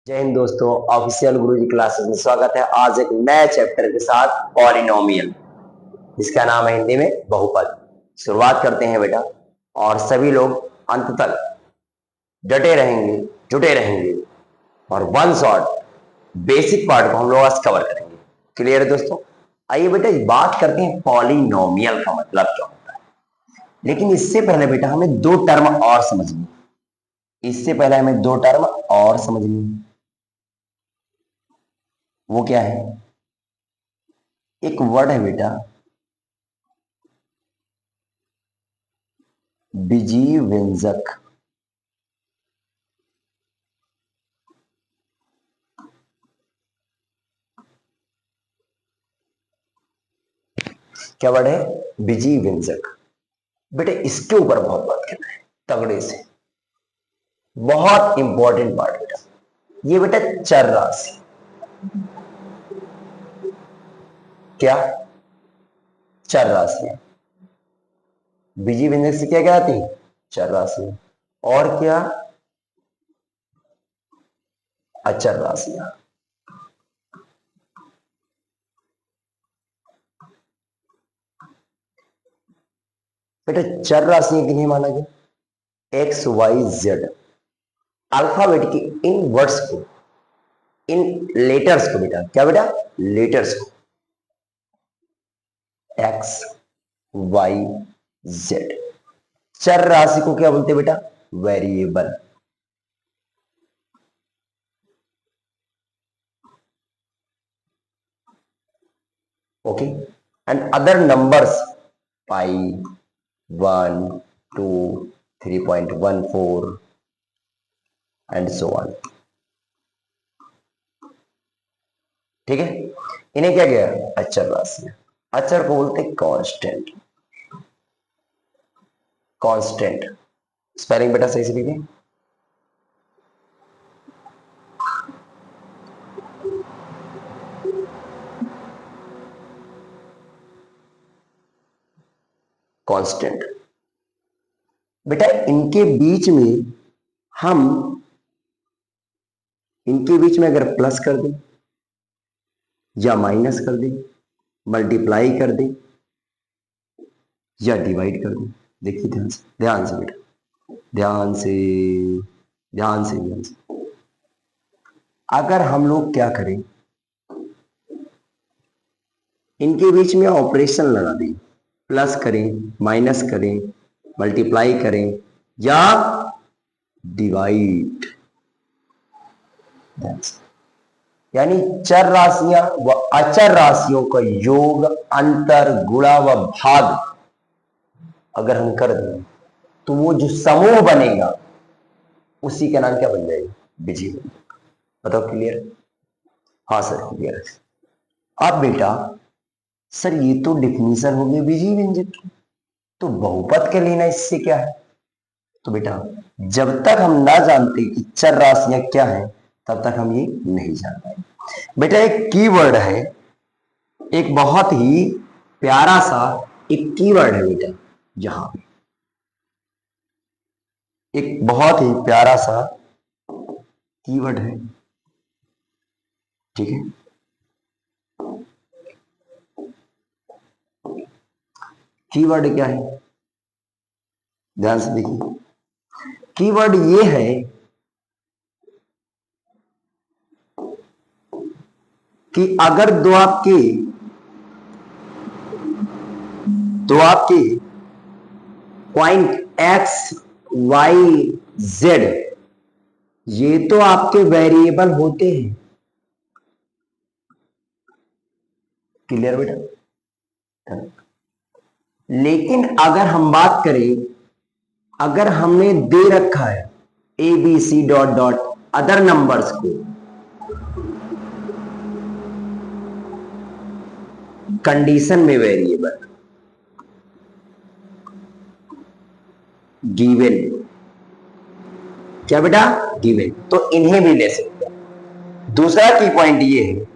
जय हिंद दोस्तों, ऑफिशियल गुरुजी क्लासेस में स्वागत है। आज एक नए चैप्टर के साथ पॉलिनोमियल, जिसका नाम है हिंदी में बहुपद। शुरुआत करते हैं बेटा, और सभी लोग अंत तक डटे रहेंगे, जुटे रहेंगे, और वन शॉट बेसिक पार्ट को हम लोग आज कवर करेंगे। क्लियर है दोस्तों? आइए बेटा बात करते हैं पॉलिनोमियल का मतलब क्या होता है। लेकिन इससे पहले बेटा हमें दो टर्म और समझनी, वो क्या है? एक वर्ड है बेटा बीजीव्यंजक। क्या वर्ड है? बीजीव्यंजक। बेटे इसके ऊपर बहुत बात करना है तगड़े से, बहुत इंपॉर्टेंट पार्ट बेटा। ये बेटा चर राशि, क्या चर राशि है। बीजीव्यंजक से क्या क्या आती है? चर राशि। और क्या? अचर राशियां। बेटा चर राशियां किन्हें माना गया? X Y Z. अल्फाबेट के इन वर्ड्स को, इन लेटर्स को बेटा, क्या बेटा? लेटर्स को एक्स वाई जेड। चर राशि को क्या बोलते हैं बेटा? Variable. Okay. And other numbers, pi, 1 2 3.14 and so on. ठीक है, इन्हें क्या किया? अचर राशि। अचर को बोलते कांस्टेंट। कांस्टेंट स्पेलिंग बेटा सही से लिखिए। कांस्टेंट। बेटा हम इनके बीच में अगर प्लस कर दें या माइनस कर दें, मल्टीप्लाई कर दें या डिवाइड कर दें, देखिए ध्यान से, ध्यान से बेटा, ध्यान से, ध्यान से, ध्यान से। अगर हम लोग क्या करें, इनके बीच में ऑपरेशन लगा दें, प्लस करें, माइनस करें, मल्टीप्लाई करें या डिवाइड, यानी चर राशियां व अचर राशियों का योग, अंतर, गुणा व भाग अगर हम कर दें तो वो जो समूह बनेगा उसी का नाम क्या बन जाएगा? बीजीगणित। बताओ क्लियर? हाँ सर क्लियर है। अब बेटा सर ये तो डिफिनीशन हो गई बीजीगणित की, तो बहुपद के लेना इससे क्या है? तो बेटा जब तक हम ना जानते कि चर राशियां क्या है तब तक हम ये नहीं जान पाएंगे। बेटा एक कीवर्ड है, एक बहुत ही प्यारा सा एक कीवर्ड है बेटा, यहां एक बहुत ही प्यारा सा कीवर्ड है। ठीक है, कीवर्ड क्या है? ध्यान से देखिए, कीवर्ड ये है कि अगर दो आपके पॉइंट एक्स वाई जेड, ये तो आपके वेरिएबल होते हैं। क्लियर बेटा? लेकिन अगर हम बात करें, अगर हमने दे रखा है A B C dot dot other numbers को कंडीशन में वेरिएबल गिवन, क्या बेटा? गिवन, तो इन्हें भी ले सकते हैं। दूसरा की पॉइंट ये है,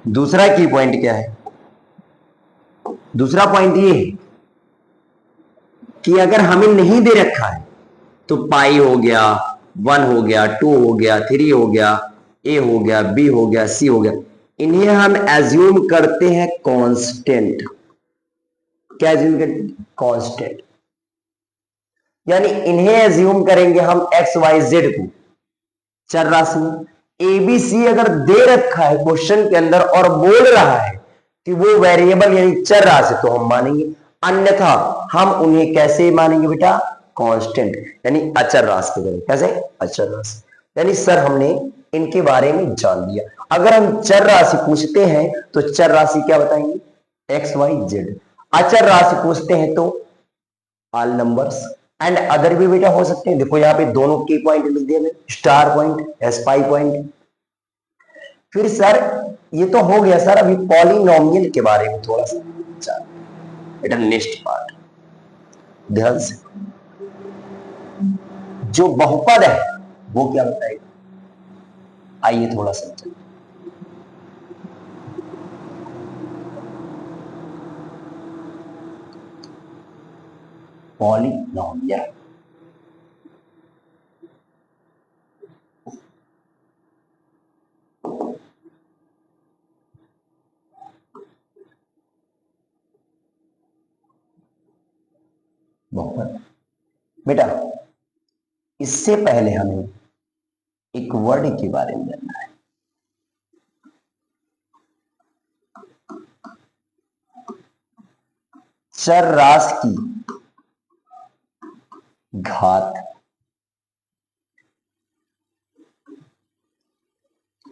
दूसरा की पॉइंट क्या है? दूसरा पॉइंट ये है कि अगर हमें नहीं दे रखा है तो पाई हो गया, 1 हो गया, 2 हो गया, 3 हो गया, ए हो गया, बी हो गया, सी हो गया, इन्हें हम एज्यूम करते हैं कांस्टेंट। क्या एज्यूम करते? कांस्टेंट। यानी इन्हें एज्यूम करेंगे हम एक्स वाई जेड को चर राशि। एबीसी अगर दे रखा है क्वेश्चन के अंदर और बोल रहा है कि वो वेरिएबल यानी चर राशि, तो हम मानेंगे, अन्यथा हम उन्हें कैसे मानेंगे बेटा? कांस्टेंट, यानी अचर राशि करेंगे। कैसे? अचर राशि। यानी सर हमने इनके बारे में जान लिया। अगर हम चर राशि पूछते हैं तो चर राशि क्या बताएंगे? X Y Z. अचर राशि पूछते हैं तो ऑल नंबर्स एंड अदर भी बेटा हो सकते हैं। देखो यहाँ पे दोनों की पॉइंट लिख दिया मैंने, स्टार पॉइंट, एस्पाई पॉइंट। फिर सर ये तो हो गया सर, अभी पॉलिनोमियल के बारे में थोड़ा सा बेटा, नेक्स्ट पार्ट ध्यान से। जो बहुपद है वो क्या बताएगा? आइए थोड़ा समझें। पॉलिनोमियल बहुपद बेटा, इससे पहले हमें एक वर्ड के बारे में जानना है। चर राशि की घात,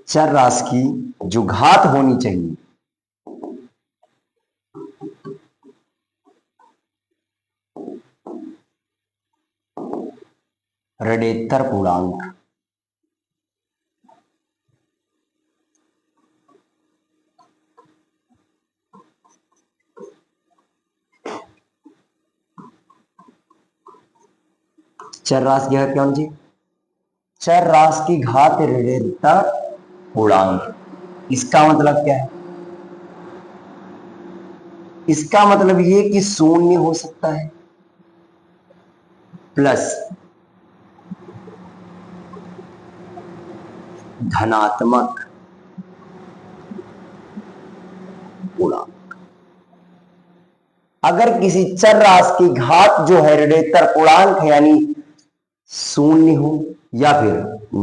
चर राशि की जो घात होनी चाहिए ऋणेतर पूर्णांक, चर राशि की घात क्या होनी चाहिए? चर राशि की घात ऋणेतर पूर्णांक। इसका मतलब क्या है? इसका मतलब ये कि शून्य हो सकता है प्लस धनात्मक पूर्णांक। अगर किसी चर राशि की घात जो है ऋणेतर पूर्णांक है, यानी शून्य हो या फिर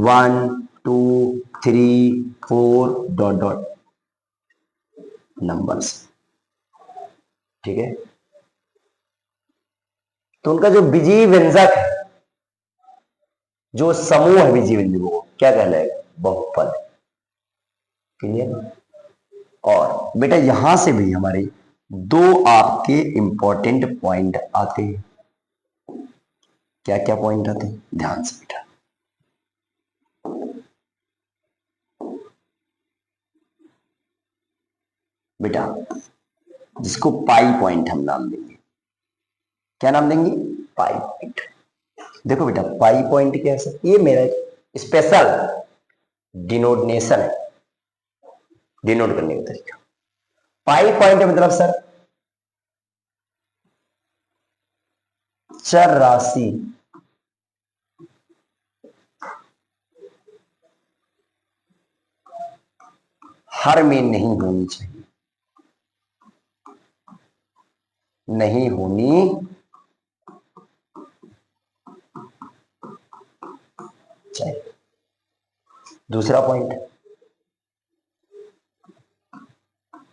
1 2 3 4 डॉट डॉट नंबर्स, ठीक है, तो उनका जो बीजीय व्यंजक है, जो समूह है बीजीय व्यंजकों को, क्या कहलाएगा? बहुपद। क्लियर? और बेटा यहां से भी हमारे दो आपके इंपॉर्टेंट पॉइंट आते हैं। क्या क्या पॉइंट आते हैं? ध्यान से बेटा। बेटा जिसको पाई पॉइंट हम नाम देंगे, क्या नाम देंगे? पाई पॉइंट। देखो बेटा पाई पॉइंट कैसे, ये मेरा स्पेशल डिनोटनेशन है, डिनोट करने का तरीका। पाई पॉइंट मतलब सर चर राशि हर में नहीं होनी चाहिए, नहीं होनी चाहिए। दूसरा पॉइंट,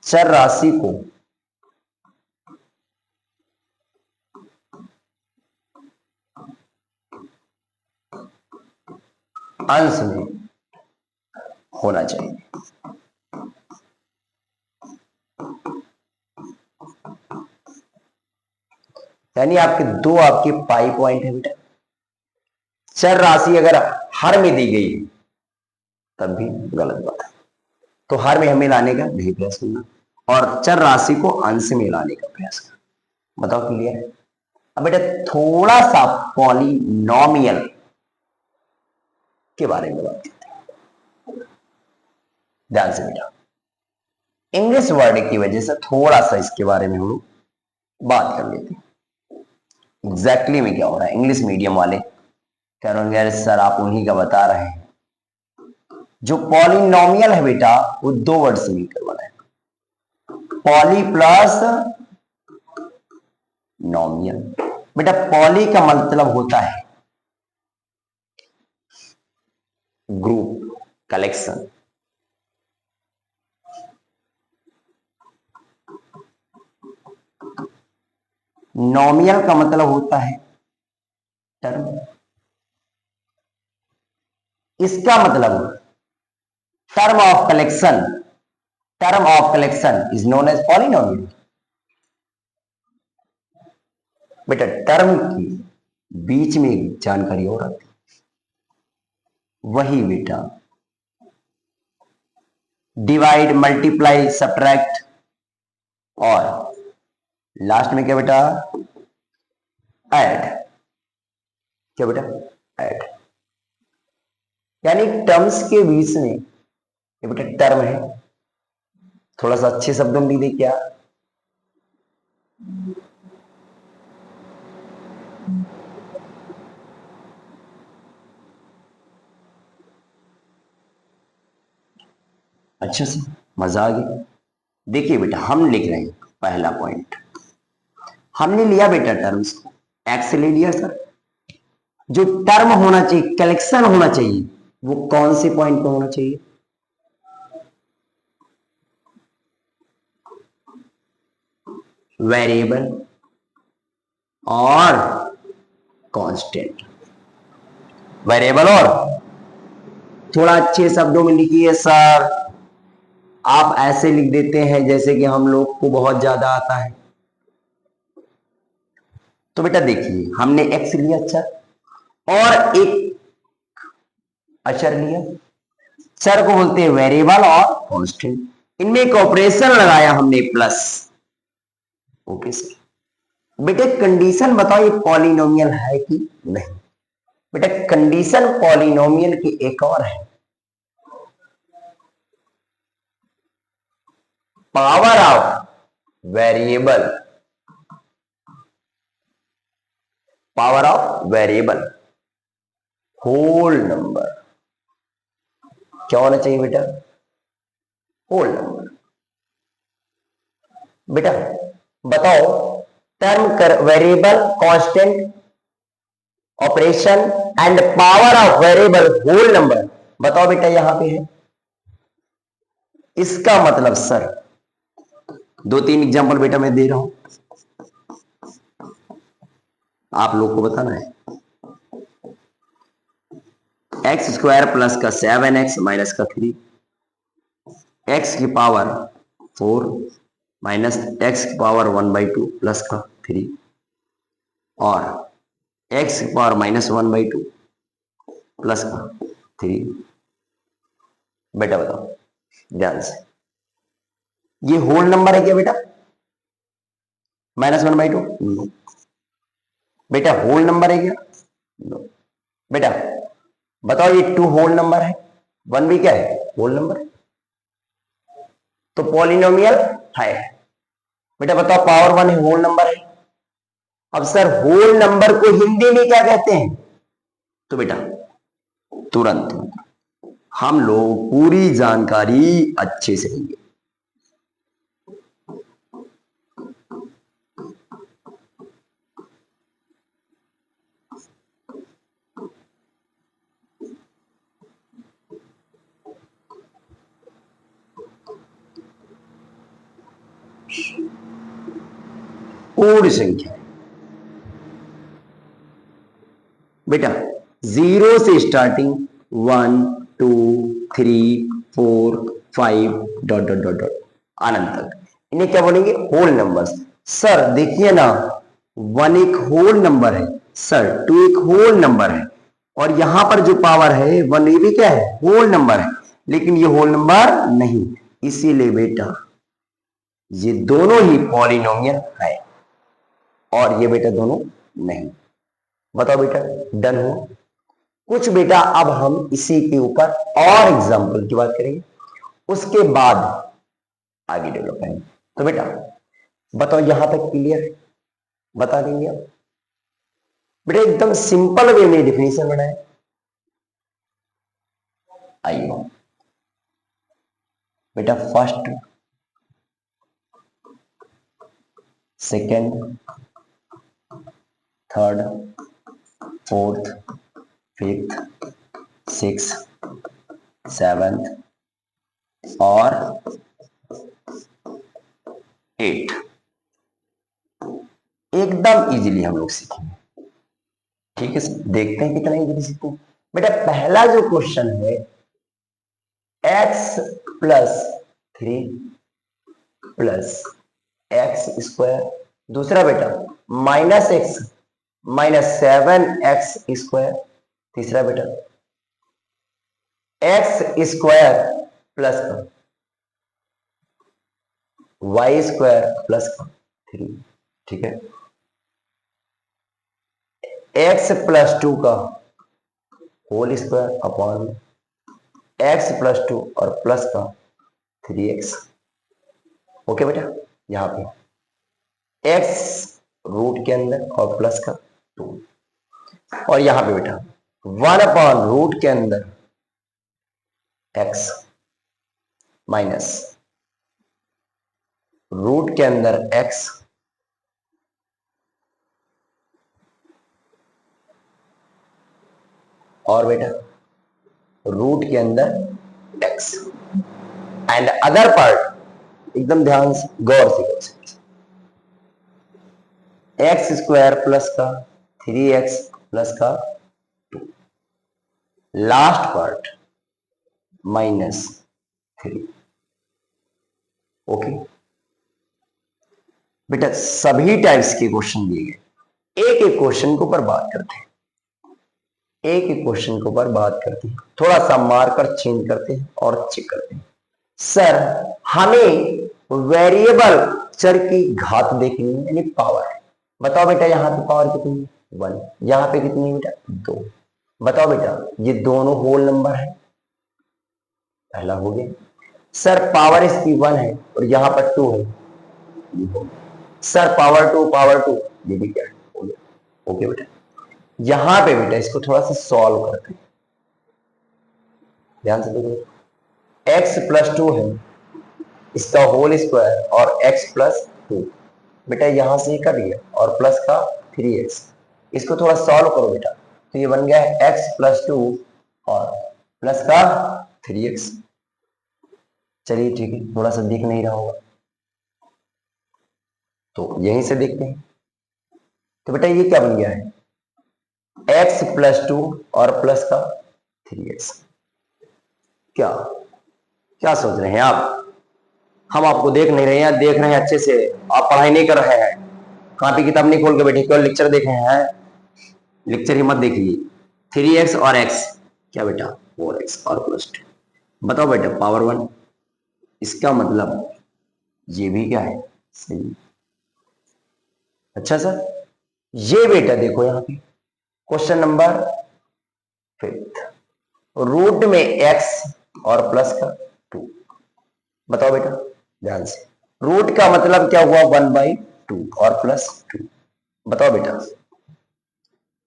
चर राशि को अंश में होना चाहिए। यानी आपके दो आपके पाई पॉइंट है बेटा। चर राशि अगर हर में दी गई है तब भी गलत बात है, तो हर में हमें लाने का नहीं प्रयास करना, और चर राशि को अंश में लाने का प्रयास करना। बताओ क्लियर है? अब बेटा थोड़ा सा पॉलिनोमियल के बारे में बात करते हैं। ध्यान से बेटा, इंग्लिश वर्ड की वजह से थोड़ा सा इसके बारे में हम लोग बात कर लेते हैं। एग्जैक्टली में क्या हो रहा है, इंग्लिश मीडियम वाले कह रहे होंगे सर आप उन्हीं का बता रहे हैं। जो पॉलिनोमियल है बेटा वो दो वर्ड से मिलकर बना है, पॉली प्लस नोमियल। बेटा पॉली का मतलब होता है ग्रुप, कलेक्शन। नोमियल का मतलब होता है टर्म। इसका मतलब term of collection, term of collection is known as polynomial. बेटा टर्म की बीच में एक जानकारी और आती, वही बेटा डिवाइड, मल्टीप्लाई, सब्ट्रैक्ट, और लास्ट में क्या बेटा, ऐड। क्या बेटा, ऐड। यानी टर्म्स के बीच में ये बेटा टर्म है, थोड़ा सा अच्छे शब्दों में लिख दे क्या, अच्छा से मजा आ गया। देखिए बेटा हम लिख रहे हैं पहला पॉइंट, हमने लिया बेटा टर्म्स को, एक्स ले लिया सर। जो टर्म होना चाहिए, कलेक्शन होना चाहिए, वो कौन से पॉइंट पे होना चाहिए, वेरिएबल और कांस्टेंट। वेरिएबल और, थोड़ा अच्छे शब्दों में लिखिए सर, आप ऐसे लिख देते हैं जैसे कि हम लोग को बहुत ज्यादा आता है। तो बेटा देखिए हमने एक्स लिया अक्षर और एक अक्षर लिया, चर को बोलते हैं वेरिएबल और कांस्टेंट, इनमें एक ऑपरेशन लगाया हमने प्लस। Okay sir. बेटे कंडीशन बताओ ये पॉलिनोमियल है कि नहीं। बेटा कंडीशन पॉलिनोमियल की एक और है, power of variable, power of variable whole number. क्या होना चाहिए बेटा, होल नंबर। बेटा बताओ टर्म कर, variable, constant, operation and power of variable whole number, बताओ बेटा यहां पे है। इसका मतलब सर दो तीन एग्जांपल बेटा मैं दे रहा हूं, आप लोग को बताना है। एक्स स्क्वायर प्लस का 7x माइनस का 3, एक्स की पावर 4 माइनस एक्स की पावर 1/2 प्लस का 3, और एक्स की पावर -1/2 प्लस का 3। बेटा बताओ ध्यान से, ये होल नंबर है क्या बेटा, -1/2? नो। बेटा होल नंबर है क्या? नो। बेटा बताओ ये 2 होल नंबर है, 1 भी क्या है, होल नंबर है, तो पॉलिनोमियल है। बेटा बताओ पावर 1 है, होल नंबर है। अब सर होल नंबर को हिंदी में क्या कहते हैं, तो बेटा तुरंत हम लोग पूरी जानकारी अच्छे से लेंगे। पूर्ण संख्या बेटा जीरो से starting 1 2 3 4 5 dot dot dot dot अनंत तक, इन्हें क्या बोलेंगे, होल नंबर्स। सर देखिए ना, 1 एक होल नंबर है सर, 2 एक होल नंबर है, और यहां पर जो पावर है 1 ये भी क्या है, होल नंबर है, लेकिन ये होल नंबर नहीं, इसीलिए बेटा ये दोनों ही पॉलिनोमियल है और ये बेटा दोनों नहीं। बताओ बेटा डन हो। कुछ बेटा अब हम इसी के ऊपर और एग्जाम्पल की बात करेंगे, उसके बाद आगे डेवलप करेंगे। तो बेटा बताओ यहां तक क्लियर है, बता देंगे आप। बेटा एकदम सिंपल वे में डिफिनेशन बनाए। आइए बेटा, first, second, third, fourth, fifth, six, seventh और एट एकदम इजीली हम लोग सीखेंगे। ठीक है सर, देखते हैं कितना इजीली सीखते हैं। बेटा पहला जो क्वेश्चन है, x plus 3 plus X square, दूसरा बेटा minus X minus 7x square, तीसरा बेटा X square plus Y square plus 3। ठीक है, एक्स प्लस 2 का whole square upon X plus 2 और प्लस का 3x। ओके बेटा, यहां पे x रूट के अंदर और प्लस का 2, और यहां पे बेटा 1 अपॉन रूट के अंदर x माइनस रूट के अंदर x और बेटा रूट के अंदर x एंड अदर पार्ट एकदम ध्यान से गौर से एक्स स्क्वायर प्लस का 3x प्लस का 2, लास्ट पार्ट माइनस 3। ओके बेटा, सभी टाइप्स के क्वेश्चन दिए गए, एक एक क्वेश्चन के ऊपर बात करते हैं, एक एक क्वेश्चन के ऊपर बात करते हैं, थोड़ा सा मार्कर चेंज करते हैं और चेक करते हैं। सर हमें वेरिएबल चर की घात देखनी है, यानी पावर। बताओ बेटा यहां पे पावर कितनी है? 1। यहां पे कितनी है बेटा? 2। बताओ बेटा ये दोनों होल नंबर है, पहला हो गया। सर पावर इसकी 1 है और यहां पर 2 है, सर पावर 2 ये भी क्या है? हो गया। ओके बेटा, यहां पे बेटा इसको थोड़ा सा सॉल्व करते हैं, ध्यान से देखो। x प्लस 2 है, इसका होल स्क्वायर और x प्लस 2, बेटा यहां से कट गया और प्लस का 3x, इसको थोड़ा सॉल्व करो बेटा, तो ये बन गया है x प्लस 2 और प्लस का 3x। चलिए ठीक है, थोड़ा सा दिख नहीं रहा होगा तो यहीं से देखते हैं। तो बेटा ये क्या बन गया है? x प्लस 2 और प्लस का 3x। क्या क्या सोच रहे हैं आप? हम आपको देख नहीं रहे हैं, देख रहे हैं अच्छे से, आप पढ़ाई नहीं कर रहे हैं, कॉपी किताब नहीं खोल के बैठे, केवल लेक्चर देख रहे हैं। लेक्चर ही मत देखिए। 3x और x क्या बेटा? 4x और प्लस 2। बताओ बेटा पावर 1, इसका मतलब ये भी क्या है? सही। अच्छा सर, ये बेटा देखो यहां पे क्वेश्चन नंबर 5, रूट में x और प्लस का 2। बताओ बेटा ध्यान से, रूट का मतलब क्या हुआ? 1/2 और प्लस 2। बताओ बेटा,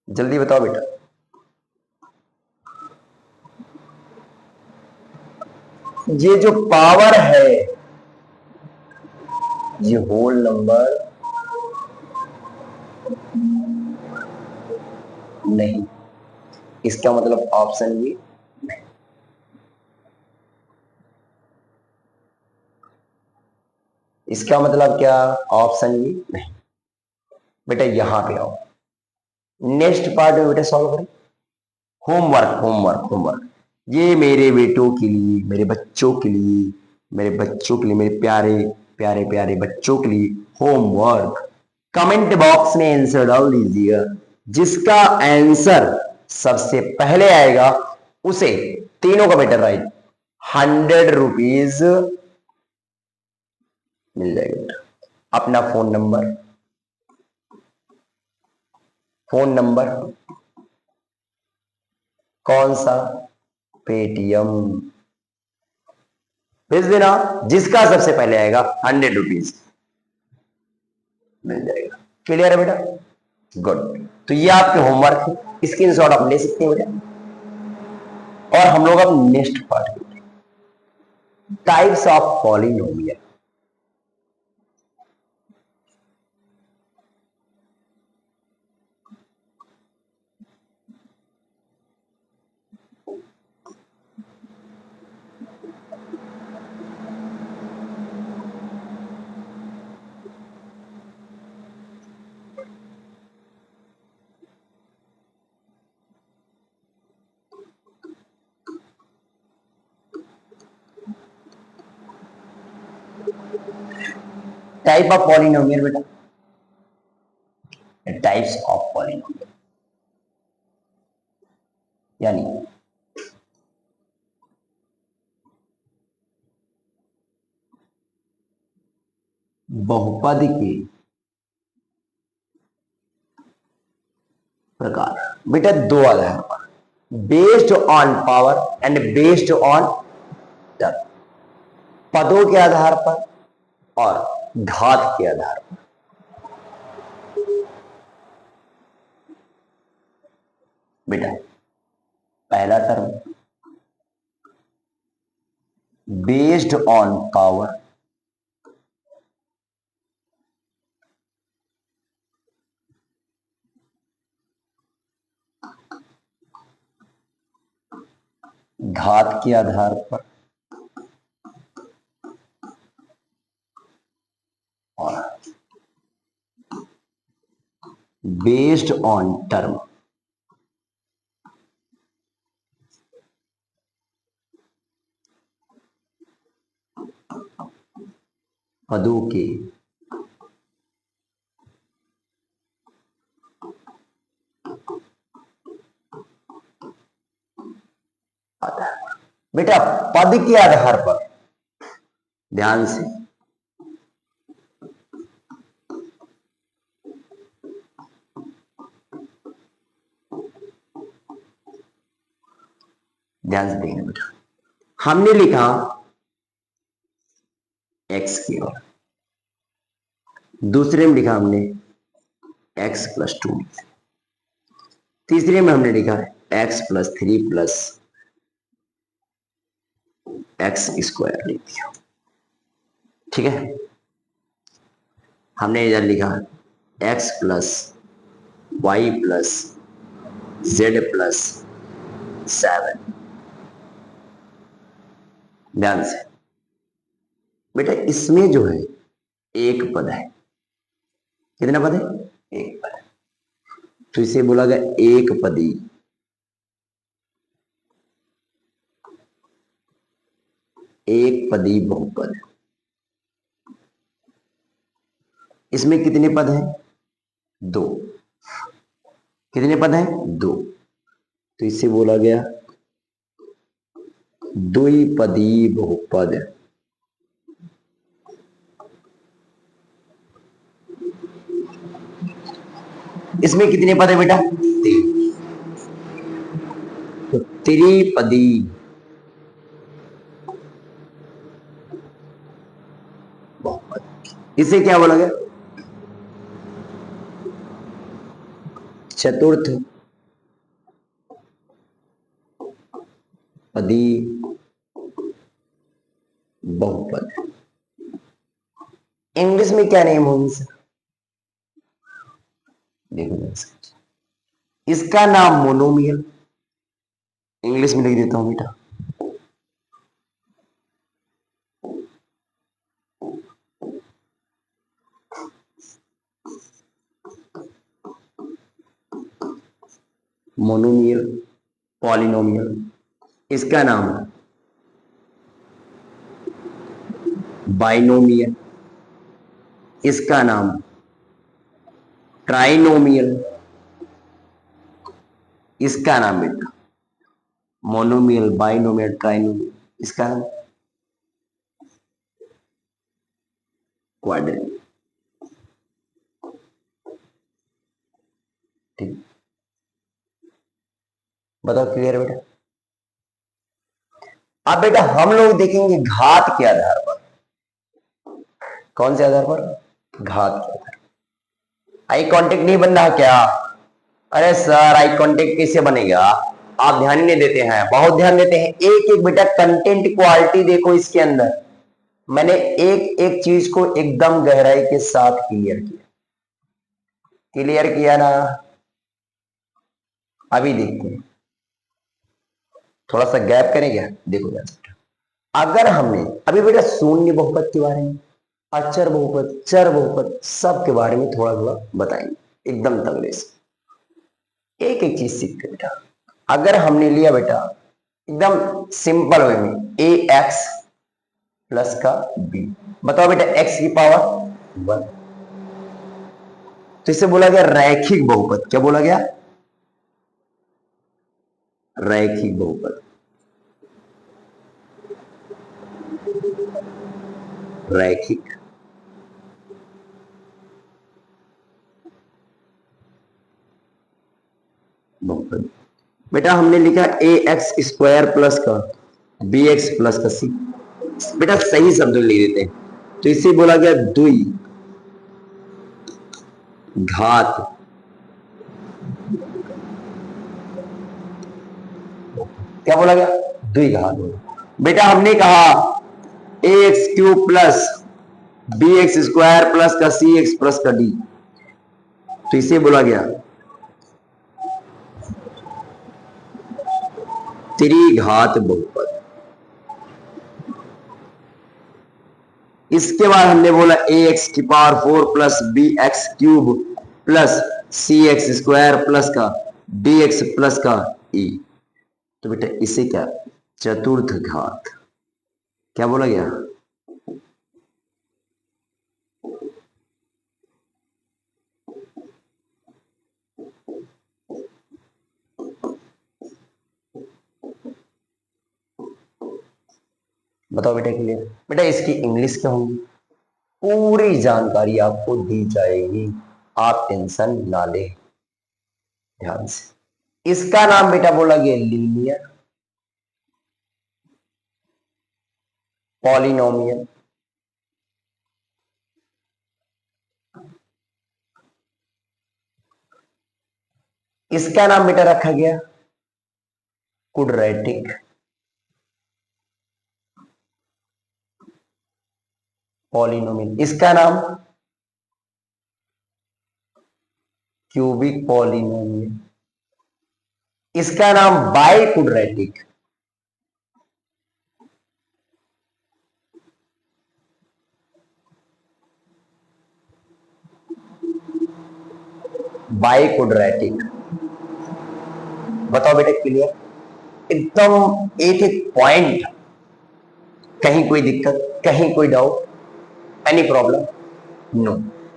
जल्दी बताओ बेटा। ये जो पावर है ये होल नंबर नहीं, इसका मतलब ऑप्शन ये नहीं। इसका मतलब क्या? ऑप्शन ये नहीं। बेटा यहां पे आओ, नेक्स्ट पार्ट में बेटा सॉल्व करें। होमवर्क होमवर्क होमवर्क, ये मेरे बेटों के लिए, मेरे बच्चों के लिए, मेरे बच्चों के लिए, मेरे प्यारे प्यारे प्यारे बच्चों के लिए होमवर्क। कमेंट बॉक्स में आंसर डाल दीजिएगा, जिसका आंसर सबसे पहले आएगा उसे तीनों का बेटर राइट 100 रुपीज मिल जाएगा बेटा। अपना फोन नंबर कौन सा? पेटीएम भेज देना, जिसका सबसे पहले आएगा 100 रुपीज मिल जाएगा। क्लियर है बेटा? गुड। तो ये आपके होमवर्क है, स्क्रीनशॉट आप ले सकते हैं बेटा। और हम लोग अब नेक्स्ट पार्ट में types of polynomial. Type of polynomial बेटा, टाइप्स ऑफ पॉलिनोमियल यानी बहुपद के प्रकार बेटा दो आधार पर, based on power and based on term. पदों के आधार पर और घात के आधार पर। बेटा पहला टर्म बेस्ड ऑन पावर घात के आधार पर और बेस्ड ऑन टर्म पदों के आधार पर। बेटा पद के आधार पर ध्यान से देखना बेटा, हमने लिखा एक्स की ओर, दूसरे में लिखा हमने एक्स प्लस 2, तीसरे में हमने लिखा X plus 3 plus X square लिख दिया। ठीक है, हमने इधर लिखा X plus Y plus Z plus 7। ध्यान से बेटा, इसमें जो है एक पद है। कितना पद है? एक पद है, तो इसे बोला गया एक पदी। एक पदी बहुपद। इसमें कितने पद हैं? दो। कितने पद हैं? दो। तो इसे बोला गया द्विपदी बहुपद। इसमें कितने पद है बेटा? तीन। तो त्रिपदी बहुपद। इसे क्या बोला गया? चतुर्थ पदी बहुपद। इंग्लिश में क्या नेम होगी सर? देखो, इसका नाम मोनोमियल, इंग्लिश में लिख देता हूं बेटा। Monomial, polynomial. इसका नाम बाइनोमियल, इसका नाम ट्राइनोमियल, इसका नाम बेटा मोनोमियल, बाइनोमियल, ट्राइनोमियल, इसका नाम क्वाड्रेनियल। ठीक, बताओ क्लियर बेटा? अब बेटा हम लोग देखेंगे घात के आधार पर। कौन से आधार पर? घात के आधार। आई कांटेक्ट नहीं बन रहा क्या? अरे सर आई कांटेक्ट कैसे बनेगा, आप ध्यान ही नहीं देते हैं, बहुत ध्यान देते हैं। एक एक बेटा कंटेंट क्वालिटी देखो इसके अंदर, मैंने एक एक चीज को एकदम गहराई के साथ क्लियर किया, क्लियर किया ना। अभी देखते हैं, थोड़ा सा गैप करेंगे, देखो बेटा। अगर हमने अभी बेटा शून्य बहुपद के बारे में, अचर बहुपद, चर बहुपद, सब के बारे में थोड़ा थोड़ा बताएंगे एकदम तगड़े से, एक एक चीज सीखते बेटा। अगर हमने लिया बेटा एकदम सिंपल वे में ए एक्स प्लस का बी, बताओ बेटा एक्स की पावर 1, तो इसे बोला गया रैखिक बहुपद। क्या बोला गया? रैखिक बहुपद, रैखिक बहुपद। बेटा हमने लिखा ए एक्स स्क्वायर प्लस का बी एक्स प्लस का सी, बेटा सही शब्द लिख देते हैं, तो इसे बोला गया द्वि घात, क्या बोला गया? द्विघात। बेटा हमने कहा a x cube plus B x square plus का सी एक्स प्लस का डी, तो इसे बोला गया त्रिघात बहुपद। इसके बाद हमने बोला ए एक्स की power 4 plus B x cube plus सी एक्स स्क्वायर प्लस का डी एक्स प्लस का ई, तो बेटा इसे क्या? चतुर्थ घात। क्या बोला गया? बताओ बेटा क्लियर? बेटा इसकी इंग्लिश क्या होगी? पूरी जानकारी आपको दी जाएगी, आप टेंशन ना ले, ध्यान से। इसका नाम बेटा बोला गया लीनियर पॉलिनोमियल, इसका नाम बेटा रखा गया क्वाड्रेटिक पॉलिनोमियल, इसका नाम क्यूबिक पॉलिनोमियल, इसका नाम बाई क्वाड्रेटिक, बाई क्वाड्रेटिक। बताओ बेटा क्लियर? एकदम एक एक पॉइंट, कहीं कोई दिक्कत, कहीं कोई डाउट, एनी प्रॉब्लम? नो।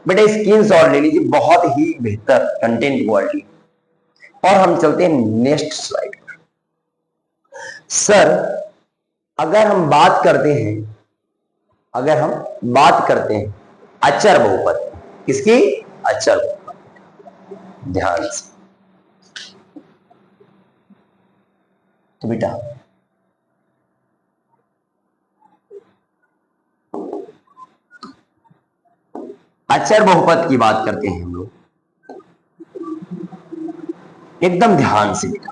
बेटा स्क्रीन शॉट ले लीजिए, बहुत ही बेहतर कंटेंट क्वालिटी। और हम चलते हैं नेक्स्ट स्लाइड पर। सर अगर हम बात करते हैं, अगर हम बात करते हैं अचर बहुपद, किसकी? अचर बहुपद, ध्यान से। तो बेटा अचर बहुपद की बात करते हैं हम लोग, एकदम ध्यान से बेटा,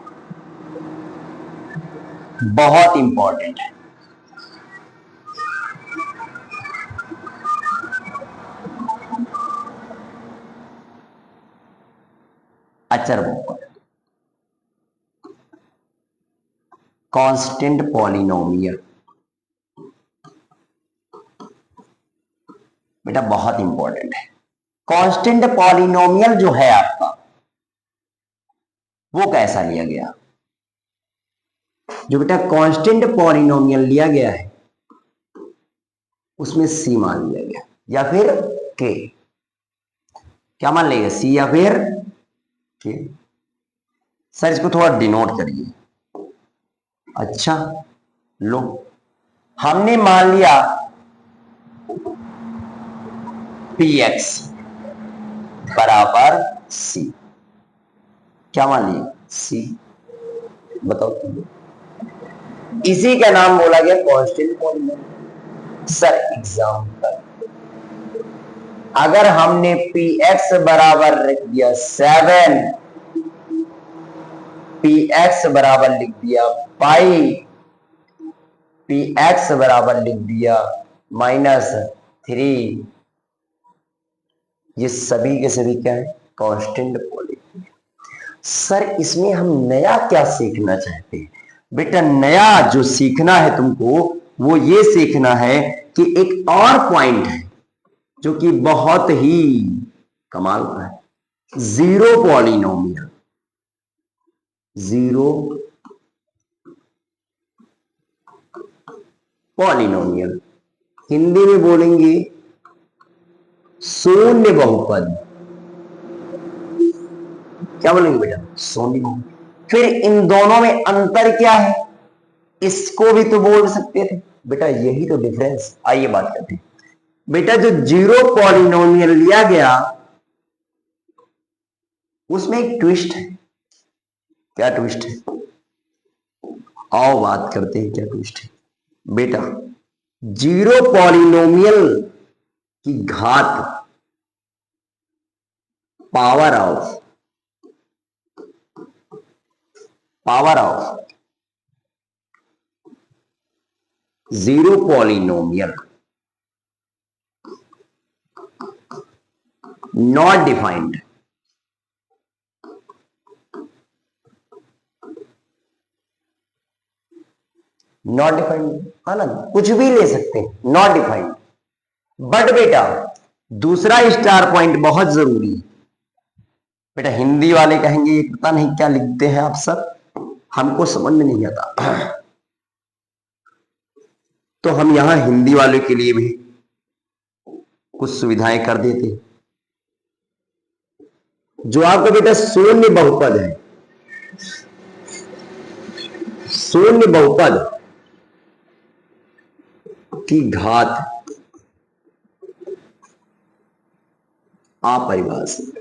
बहुत इंपॉर्टेंट है। अचर बहुपद, कांस्टेंट पॉलिनोमियल, बेटा बहुत इंपॉर्टेंट है। कांस्टेंट पॉलिनोमियल जो है आपका, वो कैसा लिया गया? जो बेटा कांस्टेंट पॉलिनोमियल लिया गया है उसमें सी मान लिया गया या फिर के, क्या मान लेगा? सी या फिर के। सर इसको थोड़ा डिनोट करिए। अच्छा लो, हमने मान लिया पी एक्स बराबर सी, क्या मान लिया? सी। बताओ तुम, इसी का नाम बोला गया कांस्टेंट पॉलिनोमियल। सर एग्जाम्पल, अगर हमने पी एक्स बराबर रख दिया 7 पी एक्स बराबर लिख दिया पाई, पी एक्स बराबर लिख दिया -3। ये सभी के सभी क्या है, कांस्टेंट पॉलीनोमियल। सर इसमें हम नया क्या सीखना चाहते हैं? बेटा नया जो सीखना है तुमको वो ये सीखना है कि एक और पॉइंट है जो कि बहुत ही कमाल का है, zero polynomial. Zero polynomial Hindi में बोलेंगे शून्य बहुपद। क्या बोलेंगे बेटा? शून्य बहुपद। फिर इन दोनों में अंतर क्या है, इसको भी तो बोल सकते थे बेटा, यही तो डिफरेंस। आइए बात करते हैं बेटा, जो जीरो पॉलिनोमियल लिया गया उसमें एक ट्विस्ट है। क्या ट्विस्ट है? आओ बात करते हैं क्या ट्विस्ट है। बेटा जीरो पॉलिनोमियल की घात power of zero polynomial not defined, not defined है ना, कुछ भी ले सकते हैं, नॉट डिफाइंड। बट बेटा दूसरा स्टार पॉइंट बहुत जरूरी है। बेटा हिंदी वाले कहेंगे ये पता नहीं क्या लिखते हैं आप सर, हमको समझ में नहीं आता। तो हम यहां हिंदी वाले के लिए भी कुछ सुविधाएं कर देते हैं। जो आपका बेटा शून्य बहुपद है, शून्य बहुपद की घात अपरिभाषित।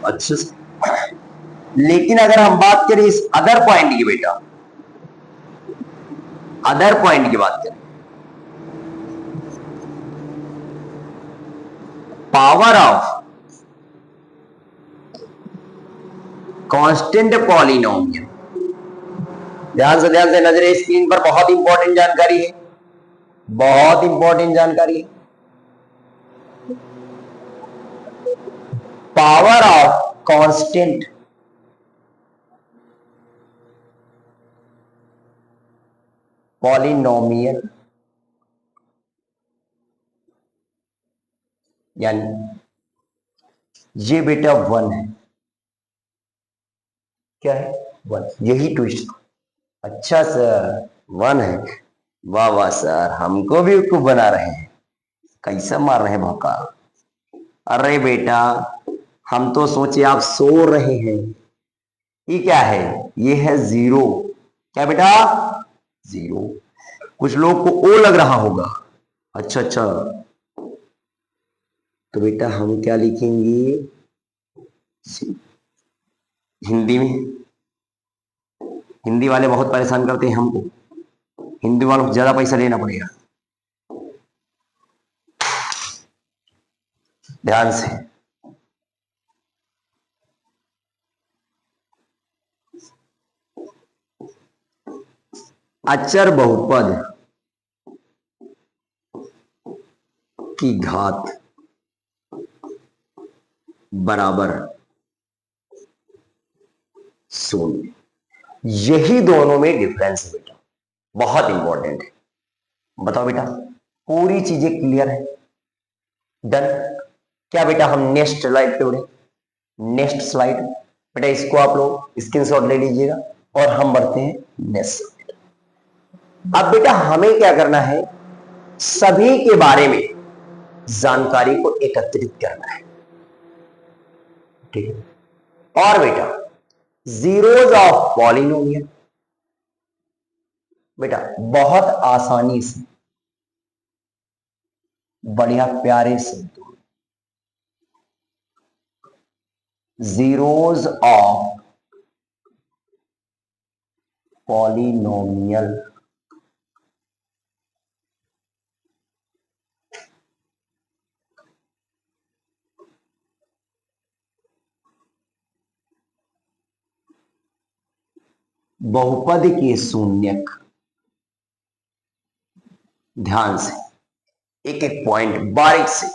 अच्छा लेकिन अगर हम बात करें इस अदर पॉइंट की बेटा, अदर पॉइंट की बात करें, पावर ऑफ कांस्टेंट पॉलिनोमियल। ध्यान से नजर स्क्रीन पर, बहुत इंपॉर्टेंट जानकारी है, बहुत इंपॉर्टेंट जानकारी है। पावर ऑफ कांस्टेंट पॉलिनोमियल यानी ये बेटा 1 है। क्या है? 1। यही ट्विस्ट। अच्छा सर 1 है, वाह वाह सर, हमको भी बेवकूफ बना रहे हैं, कैसा मार रहे हैं भौकाल। अरे बेटा हम तो सोचे आप सो रहे हैं। ये क्या है? ये है जीरो। क्या बेटा? जीरो। कुछ लोग को ओ लग रहा होगा। अच्छा अच्छा, तो बेटा हम क्या लिखेंगे हिंदी में? हिंदी वाले बहुत परेशान करते हैं हमको, हिंदी वालों को ज्यादा पैसा लेना पड़ेगा। ध्यान से, अचर बहुपद की घात बराबर शून्य। यही दोनों में डिफरेंस है बेटा, बहुत इंपॉर्टेंट है। बताओ बेटा, पूरी चीजें क्लियर है? डन। क्या बेटा हम नेक्स्ट स्लाइड पे उड़े? नेक्स्ट स्लाइड बेटा, इसको आप लोग स्क्रीनशॉट ले लीजिएगा और हम बढ़ते हैं नेक्स्ट। अब बेटा हमें क्या करना है, सभी के बारे में जानकारी को एकत्रित करना है, ठीक है। और बेटा जीरोज ऑफ पॉलिनोमियल बेटा बहुत आसानी से, बढ़िया प्यारे से, जीरोज ऑफ पॉलिनोमियल बहुपद के शून्यक, ध्यान से एक एक पॉइंट बारीक से।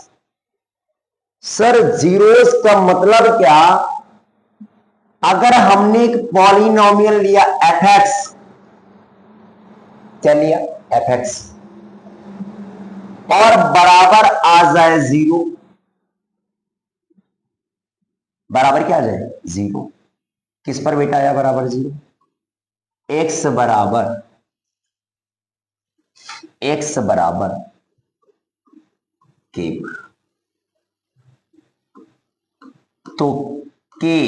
सर जीरोस का मतलब क्या? अगर हमने एक पॉलिनोमियल लिया एफ एक्स, क्या लिया? एफ एक्स, और बराबर आ जाए जीरो, बराबर क्या आ जाए? जीरो। किस पर बेटा आया बराबर जीरो? एक्स बराबर, एक्स बराबर के, तो के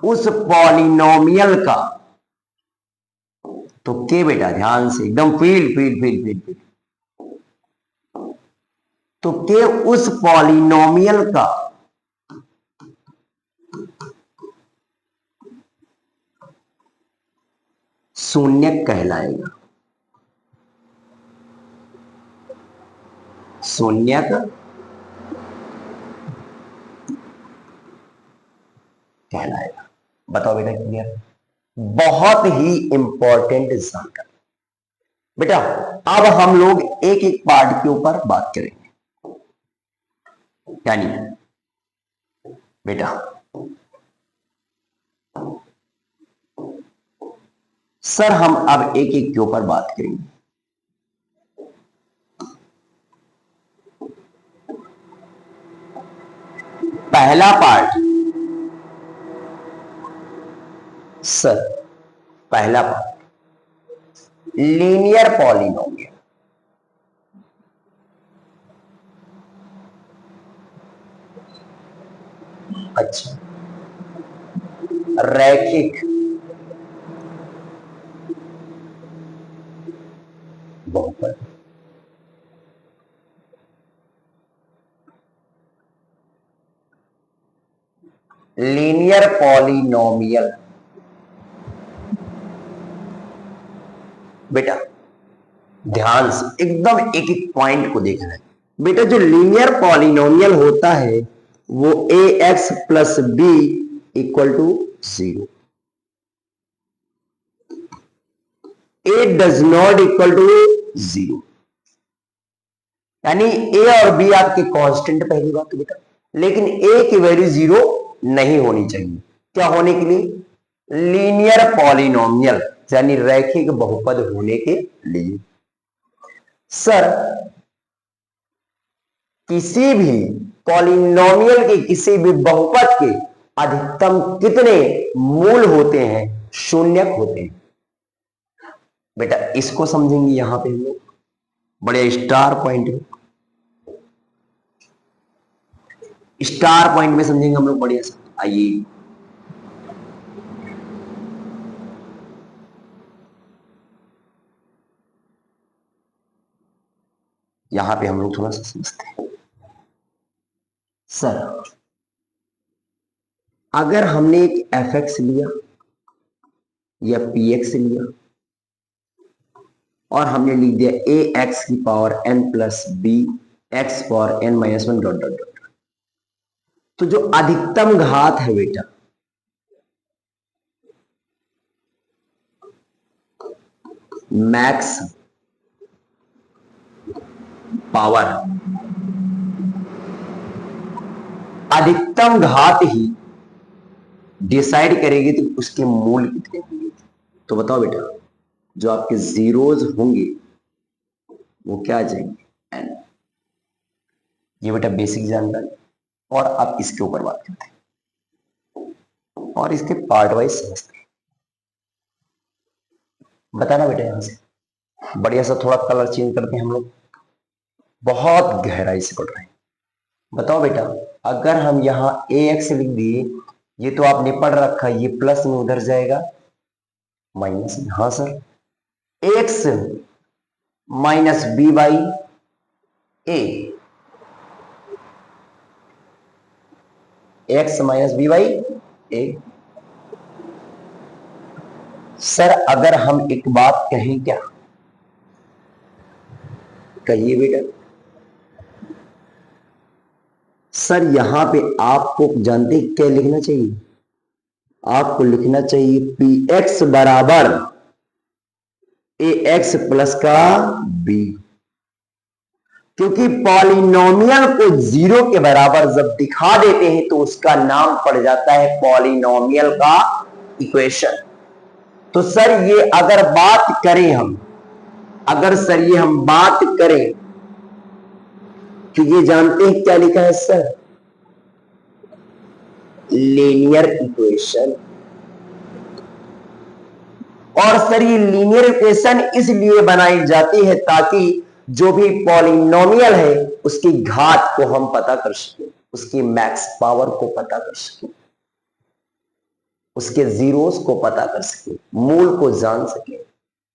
उस पॉलिनोमियल का, तो के बेटा ध्यान से एकदम feel feel feel feel feel, तो के उस पॉलिनोमियल का शून्यक कहलाएगा। शून्यक कहलाएगा। बताओ बेटा क्लियर? बहुत ही इंपॉर्टेंट जानकारी बेटा। अब हम लोग एक एक पार्ट के ऊपर बात करेंगे। यानी बेटा सर हम अब एक एक के ऊपर बात करेंगे। पहला पार्ट, सर पहला पार्ट लीनियर पॉलिनोमियल। अच्छा, रैखिक बहुपद। लीनियर पॉलिनोमियल बेटा ध्यान से एकदम एक एक पॉइंट को देखना है बेटा। जो लीनियर पॉलिनोमियल होता है वो a x plus b equal to zero, a does not equal to zero, यानी ए और बी आपके कांस्टेंट पहली बात बेटा, लेकिन ए की वैल्यू जीरो नहीं होनी चाहिए। क्या होने के लिए? लीनियर पॉलिनोमियल यानी रैखिक बहुपद होने के लिए। सर किसी भी पॉलिनोमियल के, किसी भी बहुपद के अधिकतम कितने मूल होते हैं? शून्यक होते हैं बेटा। इसको समझेंगे यहां पे हम लोग, बड़े स्टार पॉइंट है, स्टार पॉइंट में समझेंगे हम लोग बढ़िया से। आइए यहां पे हम लोग थोड़ा सा समझते हैं। सर अगर हमने एक एफ एक्स लिया या पी एक्स लिया और हमने लिख दिया ए एक्स की power N plus B X power N minus one dot dot dot, तो जो अधिकतम घात है बेटा मैक्स पावर, अधिकतम घात ही डिसाइड करेगी तो उसके मूल कितने होंगे। तो बताओ बेटा, जो आपके जीरोज होंगे वो क्या आ जाएंगे? एन। ये बेटा बेसिक जानकारी। और आप इसके ऊपर बात करते हैं और इसके पार्ट वाइज समझते हैं। बताना बेटा यहां से बढ़िया सा थोड़ा कलर चेंज करते हैं हम लोग, बहुत गहराई से पढ़ रहे हैं। बताओ बेटा, अगर हम यहां ए एक्स लिख दिए, ये तो आपने पढ़ रखा है, ये प्लस में उधर जाएगा माइनस में। हाँ sir, X minus B by A, X minus B by A. Sir अगर हम एक बात कहें, क्या कहिए बेटा? सर यहां पे आपको जानते हैं क्या लिखना चाहिए? आपको लिखना चाहिए पी एक्स बराबर ए एक्स प्लस का बी, क्योंकि पॉलिनोमियल को जीरो के बराबर जब दिखा देते हैं तो उसका नाम पड़ जाता है पॉलिनोमियल का इक्वेशन। तो सर ये अगर बात करें हम, अगर सर ये हम बात करें तो ये जानते हैं क्या लिखा है सर? Linear equation. और सर ये लीनियर इक्वेशन इसलिए बनाई जाती है ताकि जो भी पॉलिनोमियल है उसकी घात को हम पता कर सकें, उसकी मैक्स पावर को पता कर सकें, उसके जीरोस को पता कर सकें, मूल को जान सकें,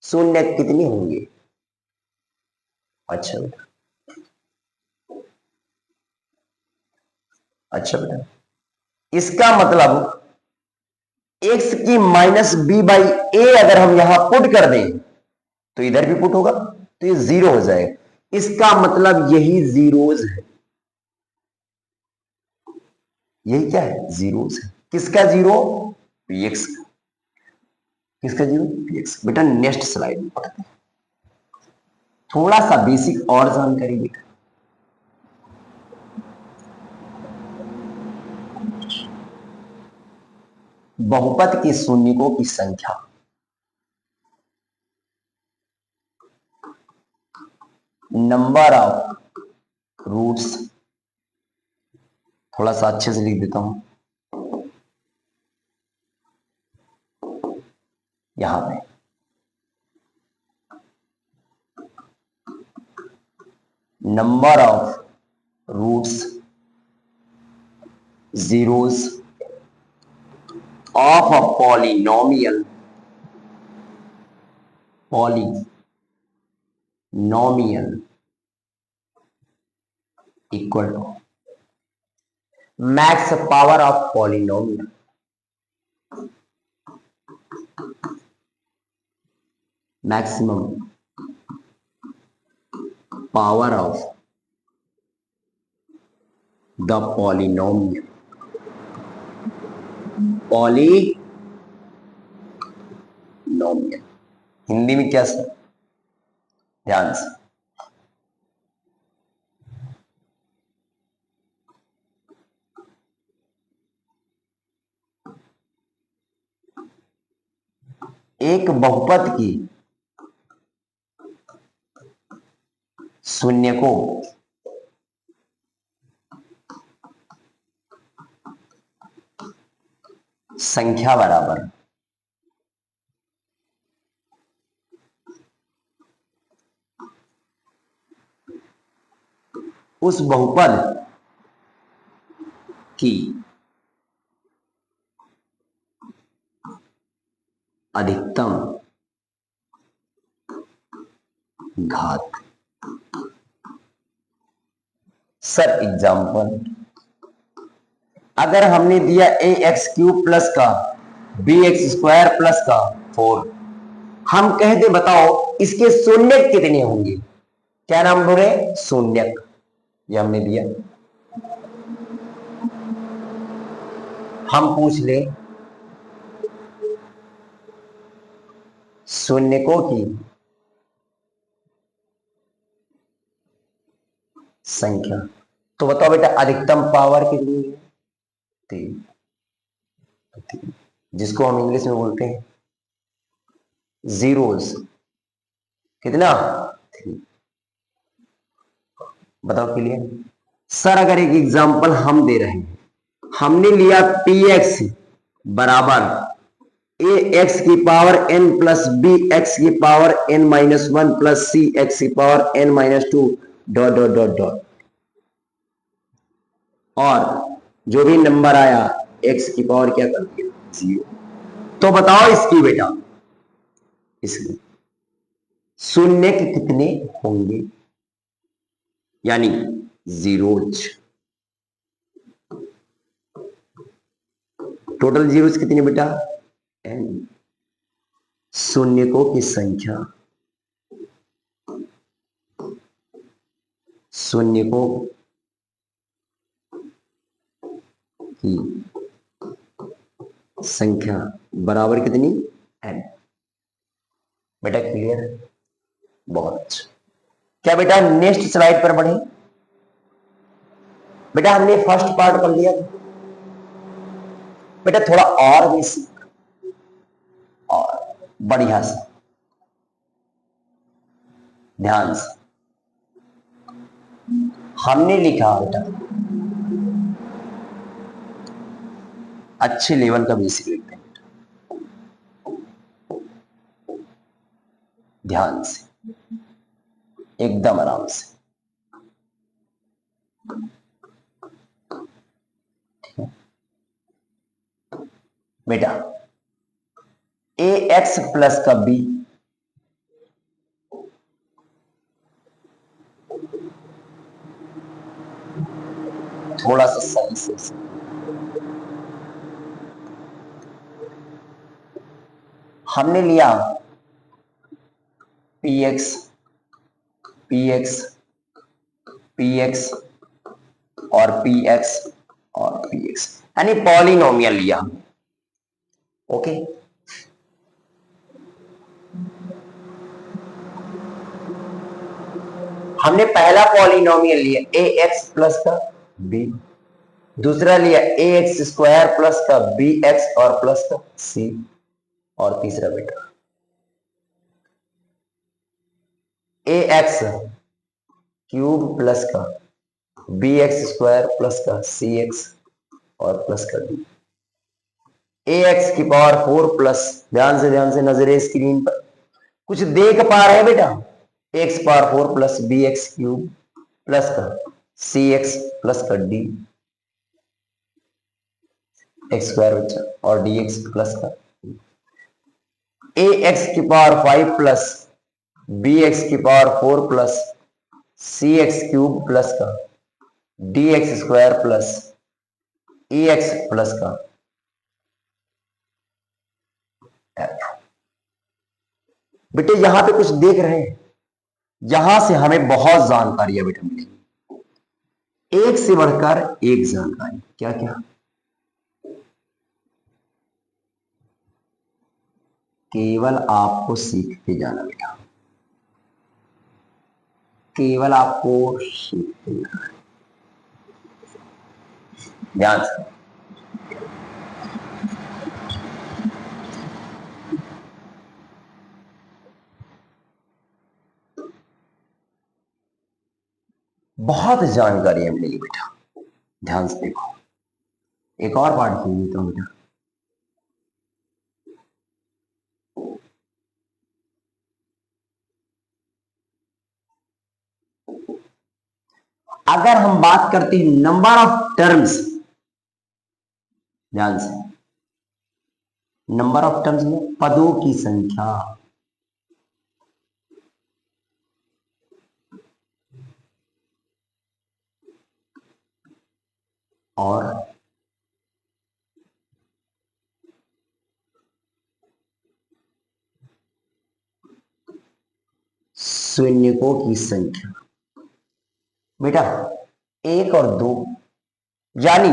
शून्य कितने होंगे। अच्छा बेटा, अच्छा बेटा, इसका मतलब एक्स की माइनस बी बाई ए अगर हम यहां पुट कर दें तो इधर भी पुट होगा तो ये जीरो हो जाएगा। इसका मतलब यही जीरोज है, यही क्या है? जीरोज है। किसका जीरो? पीएक्स का। किसका जीरो? पीएक्स। बेटा नेक्स्ट स्लाइड में पढ़ते हैं, थोड़ा सा बेसिक और जानकारी बेटा। बहुपद के शून्यकों की संख्या, नंबर ऑफ रूट्स, थोड़ा सा अच्छे से लिख देता हूं यहां पे, number of roots zeros of a polynomial equal to max power of polynomial, maximum power of the polynomial, Hindi में क्या सर? ध्यान से, एक बहुपद की शून्य को संख्या बराबर उस बहुपद की अधिकतम घात। सर एग्जाम्पल, अगर हमने दिया ए एक्स क्यूब प्लस का बी एक्स स्क्वायर प्लस का 4, हम कह दे बताओ इसके शून्य कितने होंगे? क्या नाम बोले? शून्य। ये हमने दिया, हम पूछ ले शून्यकों की संख्या, तो बताओ बेटा अधिकतम पावर कितनी है? 3, जिसको हम इंग्लिश में बोलते हैं जीरोस। कितना? 3। बताओ क्लियर? सर अगर एक एग्जांपल हम दे रहे हैं, हमने लिया पी एक्स बराबर ए एक्स की power N plus B X की पावर एन माइनस 1 प्लस सी एक्स की power N minus 2 dot dot dot dot, और जो भी नंबर आया एक्स की पावर क्या कर दिया? 0। तो बताओ इसकी बेटा, इसकी शून्य के कितने होंगे? यानी जीरोज, टोटल जीरोज कितने बेटा? एन। शून्यकों की संख्या, शून्यकों की संख्या बराबर कितनी, n। बेटा क्लियर है, बहुत अच्छा। क्या बेटा नेक्स्ट स्लाइड पर बढ़े। बेटा हमने फर्स्ट पार्ट कर लिया, बेटा थोड़ा और बेसिक और बढ़िया से ध्यान से हमने लिखा बेटा, अच्छे लेवल का बेसिक लिखते हैं ध्यान से, एकदम आराम से। बेटा ए एक्स प्लस का बी थोड़ा सा सही से हमने लिया P x P x P x और पी एक्स और पी एक्स, यानी पॉलिनोमियल लिया। ओके, हमने पहला पॉलिनोमियल लिया ए एक्स प्लस का बी, दूसरा लिया ए एक्स स्क्वायर प्लस का बी एक्स और प्लस का सी, और तीसरा बेटा ए एक्स क्यूब प्लस का बी एक्स स्क्वायर प्लस का सी एक्स और प्लस का डी, ए एक्स की पावर 4 प्लस, ध्यान से नजरे स्क्रीन पर कुछ देख पा रहे हैं बेटा, X power 4 plus B x cube plus का सी एक्स प्लस का डी एक्स स्क्वायर बच्चा और डी एक्स प्लस का ए एक्स की पावर 5 प्लस बी एक्स की पावर 4 प्लस सी एक्स क्यूब प्लस का D X square plus E X plus का F. बेटे यहां पे कुछ देख रहे हैं, यहां से हमें बहुत जानकारी है बेटा मिलेगी, एक से बढ़कर एक जानकारी। क्या क्या, केवल आपको सीखते जाना बेटा, केवल आपको सीखते जाना, ध्यान से। बहुत जानकारी मिलेगी बेटा, ध्यान से देखो। एक और पार्ट सुनिए तो बेटा, अगर हम बात करते हैं नंबर ऑफ टर्म्स, ध्यान से, नंबर ऑफ टर्म्स में पदों की संख्या, और शून्यकों की संख्या। बेटा एक और दो, यानी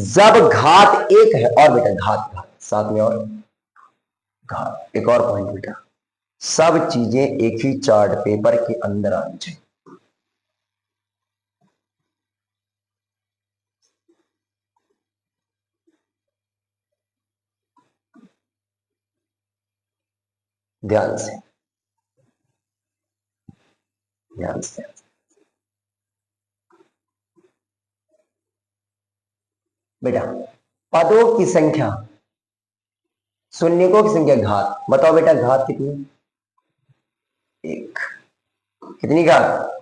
जब घात एक है, और बेटा घात घात साथ में और घात, एक और पॉइंट बेटा, सब चीजें एक ही चार्ट पेपर के अंदर आनी चाहिए। ध्यान से ध्यान से, बेटा पदों की संख्या, शून्यकों की संख्या घात, बताओ बेटा घात कितनी, एक, कितनी घात,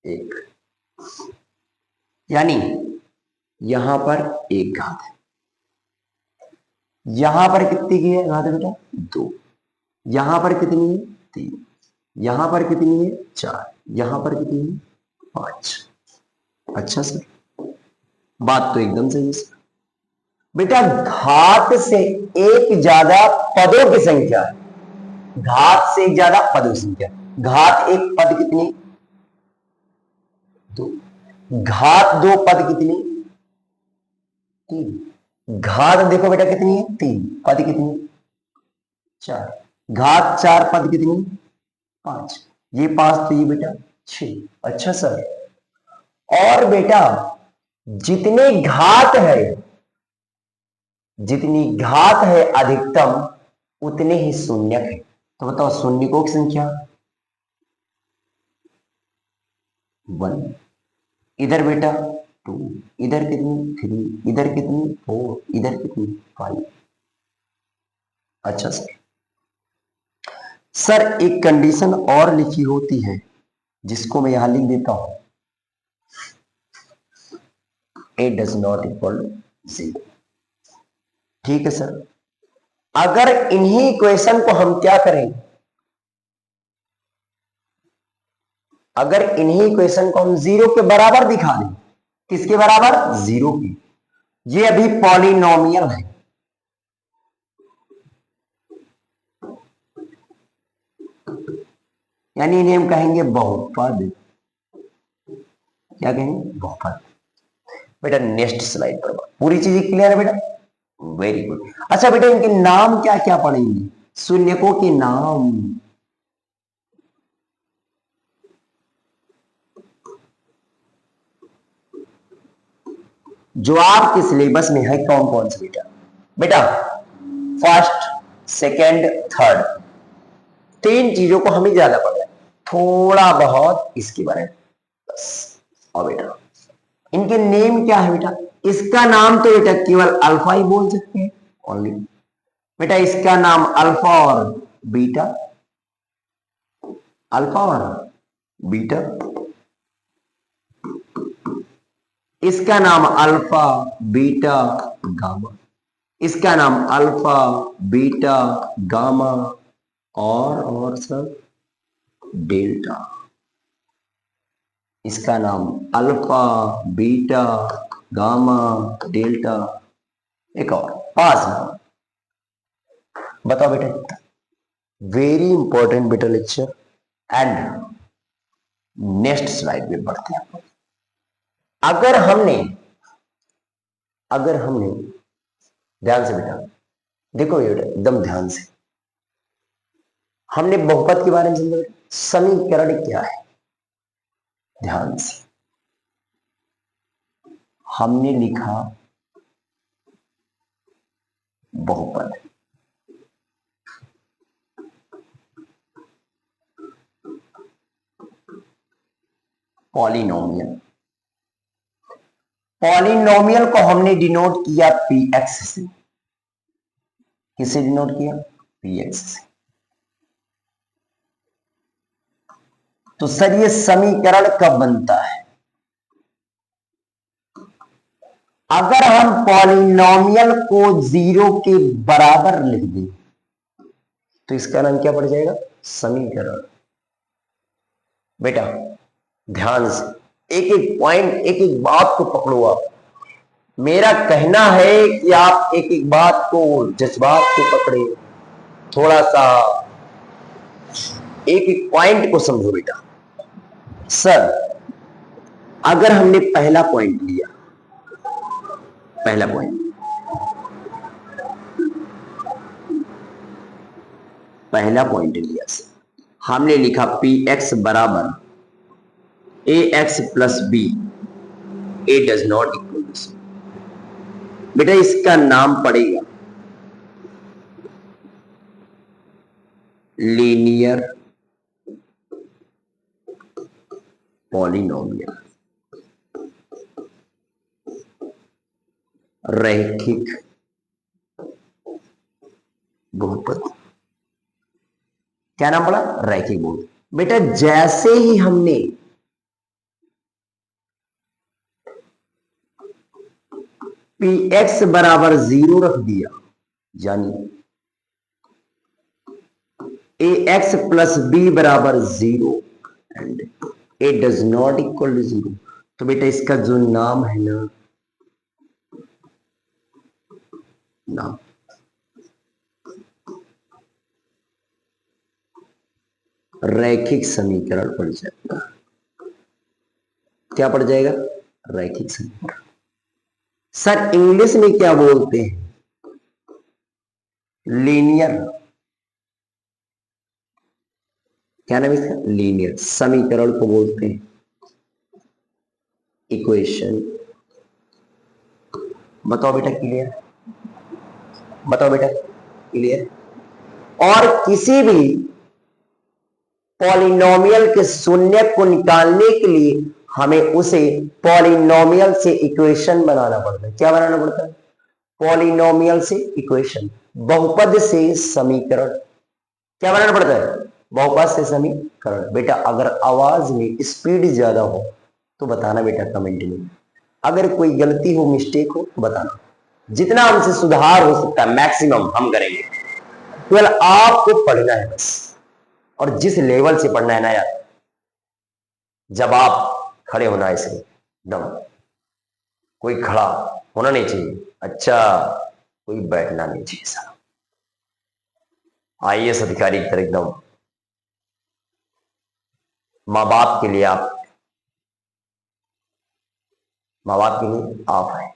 एक, यानी यहां पर एक घात है, यहां पर कितनी की है घात बेटा, दो, यहां पर कितनी है, तीन, यहां पर कितनी है, चार, यहां पर कितनी है, पांच। अच्छा सर, बात तो एकदम सही है सर। बेटा घात से एक ज्यादा पदों की संख्या, घात से एक ज्यादा पदों की संख्या, घात एक पद कितनी, दो, घात दो पद कितनी, 3। घात देखो बेटा कितनी है, 3। पद कितनी, 4। घात 4 पद कितनी, 5। ये 5 तो ये बेटा 6। अच्छा सर, और बेटा जितने घात है, जितनी घात है अधिकतम उतने ही शून्यक है। तो बताओ शून्यकों की संख्या 1। इधर बेटा 2, इधर कितनी 3, इधर कितनी 4, इधर कितनी 5। अच्छा सर, सर एक कंडीशन और लिखी होती है जिसको मैं यहां लिख देता हूं, a does not equal 0। ठीक है सर, अगर इन्हीं इक्वेशन को हम क्या करें, अगर इन्हीं इक्वेशन को हम 0 के बराबर दिखा दें, किसके बराबर, 0 की, ये अभी पॉलिनोमियल है, यानी इन्हें हम कहेंगे बहुपद। क्या कहेंगे, बहुपद। बेटा नेक्स्ट स्लाइड पर, पूरी चीजें क्लियर है बेटा, वेरी गुड। अच्छा बेटा इनके नाम क्या क्या पढ़ेंगे, शून्यकों के नाम। जो आपके सिलेबस में है कौन कौन से बेटा, बेटा फर्स्ट, सेकंड, थर्ड, 3 चीजों को हमें ज्यादा पढ़ना है, थोड़ा बहुत इसके बारे में बस। और बेटा इनके नेम क्या है बेटा, इसका नाम तो बेटा केवल अल्फा ही बोल सकते हैं, ओनली। बेटा इसका नाम अल्फा और बीटा, अल्फा और बीटा, इसका नाम अल्फा बीटा गामा, इसका नाम अल्फा बीटा गामा और सब डेल्टा, इसका नाम अल्फा बीटा गामा डेल्टा, एक और 5 नाम। बताओ बेटा, वेरी इंपॉर्टेंट बेटा लेक्चर। एंड नेक्स्ट स्लाइड पे बढ़ते हैं। अगर हमने ध्यान से बेटा देखो बेटा, एकदम ध्यान से, हमने बहुपद के बारे में समझा, समीकरण क्या है, ध्यान से हमने लिखा बहुपद, पॉलिनोमियल, पॉलिनोमियल को हमने डिनोट किया px से, किसे डिनोट किया, px से। तो सर ये समीकरण कब बनता है, अगर हम पॉलिनोमियल को 0 के बराबर लिख दें तो इसका नाम क्या पड़ जाएगा, समीकरण। बेटा ध्यान से एक एक पॉइंट, एक एक बात को पकड़ो आप। मेरा कहना है कि आप एक एक बात को, जज्बात को पकड़े, थोड़ा सा एक एक पॉइंट को समझो बेटा। सर अगर हमने पहला पॉइंट लिया, पहला पॉइंट, पहला पॉइंट लिया सर, हमने लिखा पी एक्स बराबर ए x plus b, a does not equal to. बेटा इसका नाम पड़ेगा लीनियर पॉलिनोमियल, रैखिक बहुपद। क्या नाम पड़ा, रैखिक बहुपद। बेटा जैसे ही हमने पी एक्स बराबर 0 रख दिया, यानी ए एक्स प्लस बी बराबर 0 and A does not equal to 0, तो बेटा इसका जो नाम है ना, नाम रैखिक समीकरण पड़ जाएगा। क्या पड़ जाएगा, रैखिक समीकरण। सर इंग्लिश में क्या बोलते हैं? लीनियर। क्या नाम इसका? लीनियर समीकरण को बोलते हैं इक्वेशन। बताओ बेटा क्लियर? बताओ बेटा क्लियर? और किसी भी पॉलिनोमियल के शून्य को निकालने के लिए हमें उसे पॉलिनोमियल से इक्वेशन बनाना पड़ता है। क्या बनाना पड़ता है? पॉलिनोमियल से इक्वेशन, बहुपद से समीकरण। क्या बनाना पड़ता है? बहुपद से समीकरण। बेटा अगर आवाज में स्पीड ज्यादा हो तो बताना बेटा कमेंट में। अगर कोई गलती हो, मिस्टेक हो तो बताना। जितना हमसे सुधार हो सकता है मैक्सिमम हम करेंगे। केवल आपको पढ़ना है बस, और जिस लेवल से पढ़ना है ना यार, जब आप खड़े होना है इसमें एकदम, कोई खड़ा होना नहीं चाहिए, अच्छा कोई बैठना नहीं चाहिए। साहब आईएएस अधिकारी की तरह एकदम माँ बाप के लिए आप, माँ बाप के लिए आप हैं,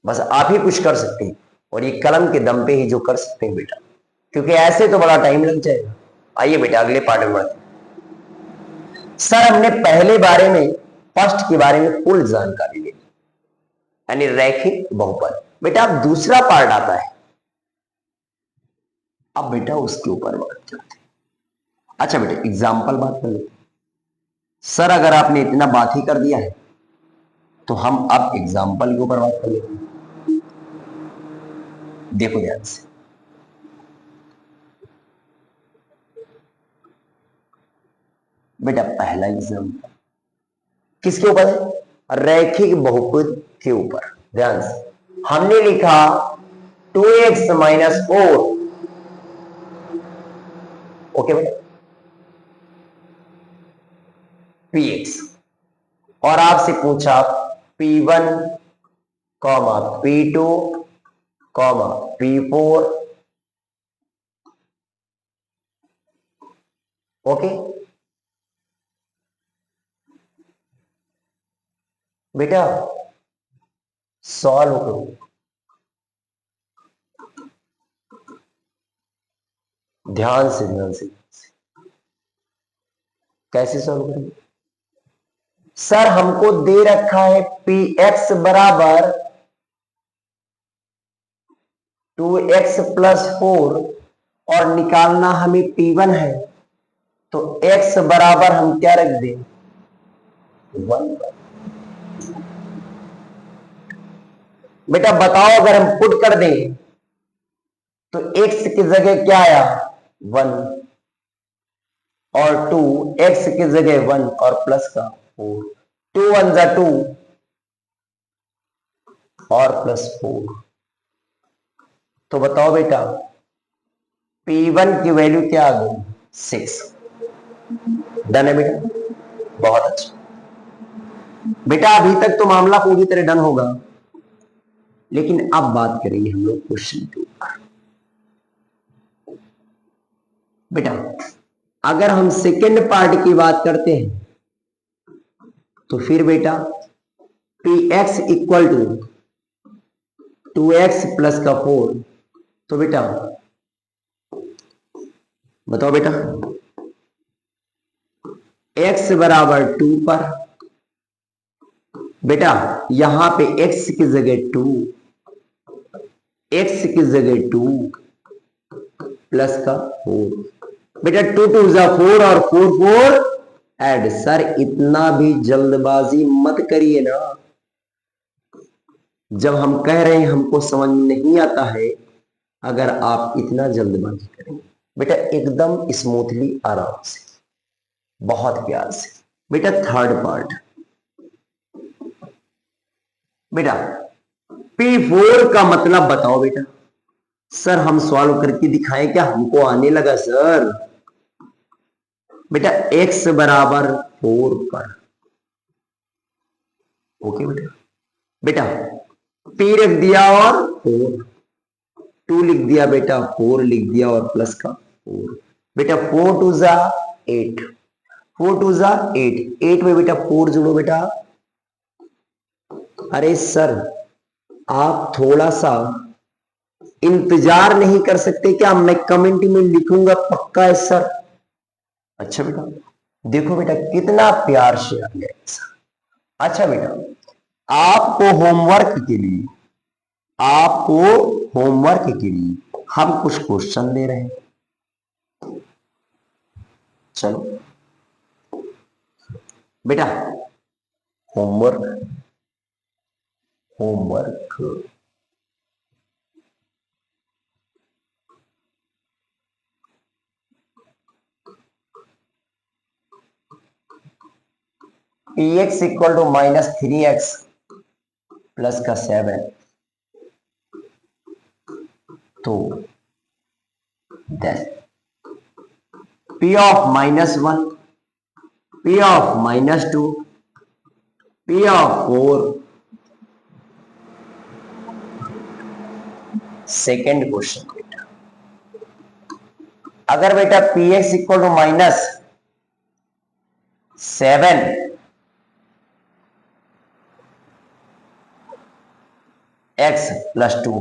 बस आप ही कुछ कर सकते हैं, और ये कलम के दम पे ही जो कर सकते हैं बेटा, क्योंकि ऐसे तो बड़ा टाइम लग जाएगा। आइए बेटा अगले पार्ट में बढ़ते हैं। सर हमने पहले बारे में, फर्स्ट के बारे में फुल जानकारी ली, यानी रैखिक बहुपद। बेटा अब दूसरा पार्ट आता है, अब बेटा उसके ऊपर बात करते हैं। अच्छा बेटा एग्जाम्पल बात कर लेते हैं। सर अगर आपने इतना बात ही कर दिया है तो हम अब एग्जाम्पल के ऊपर बात कर लेते हैं। देखो ध्यान से, बेटा पहला एग्जाम्पल किसके ऊपर है? रैखिक बहुपद के ऊपर। ध्यान से हमने लिखा 2x - 4। ओके बेटा, px, और आपसे पूछा p1, p2, p4। ओके बेटा सॉल्व करो। ध्यान से ध्यान से, कैसे सॉल्व करेंगे? सर हमको दे रखा है px बराबर 2x + 4 और निकालना हमें p1 है, तो x बराबर हम क्या रख दें? 1। बेटा बताओ अगर हम पुट कर दें तो x की जगह क्या आया? 1, और 2 x की जगह 1 और प्लस का 4, 2 1 जा 2 और +4। तो बताओ बेटा p1 की वैल्यू क्या आ गई? 6। डन है बेटा, बहुत अच्छा बेटा। अभी तक तो मामला पूरी तरह डन होगा, लेकिन अब बात करेंगे हम लोग क्वेश्चन के ऊपर। बेटा अगर हम सेकेंड पार्ट की बात करते हैं तो फिर बेटा px = 2x + 4। तो बेटा बताओ बेटा x बराबर 2 पर, बेटा यहां पे x की जगह 2, x की जगह 2 प्लस का 4। बेटा 2 2 जा 4 और 4 4 ऐड। सर इतना भी जल्दबाजी मत करिए ना, जब हम कह रहे हैं हमको समझ नहीं आता है, अगर आप इतना जल्दबाजी करेंगे। बेटा एकदम स्मूथली, आराम से, बहुत प्यार से। बेटा थर्ड पार्ट, बेटा P4 का मतलब बताओ बेटा। सर हम सॉल्व करके दिखाएं क्या? हमको आने लगा सर। बेटा x बराबर 4 पर। ओके बेटा, बेटा p रख दिया और 4, 2 लिख दिया बेटा, 4 लिख दिया और प्लस का 4। बेटा 4 2 जा 8, 4 2 जा 8, 8 में बेटा 4 जोड़ो बेटा। अरे सर आप थोड़ा सा इंतजार नहीं कर सकते क्या? मैं कमेंट में लिखूंगा पक्का है सर। अच्छा बेटा, देखो बेटा कितना प्यार से आ गया सर। अच्छा बेटा, आपको होमवर्क के लिए हम कुछ क्वेश्चन दे रहे हैं। चलो बेटा, homework homework P X equal to -3x plus का 7, तो then P of -1, P of -2, P of 4। Second question बेटा, अगर बेटा P X equal to -7 x plus 2,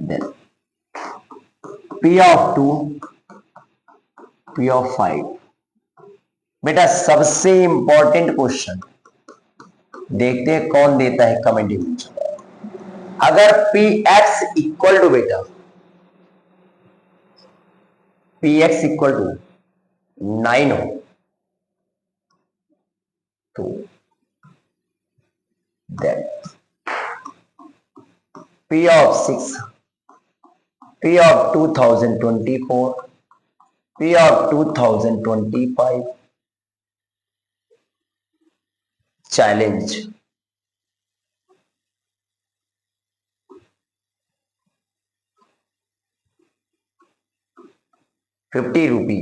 then P of 2, P of 5। बेटा सबसे इंपॉर्टेंट क्वेश्चन, देखते हैं कौन देता है कमेंट में। अगर पी एक्स इक्वल टू बेटा पी एक्स इक्वल टू 9 हो तो then P of 6, P of 2024, P of 2025 challenge. ₹50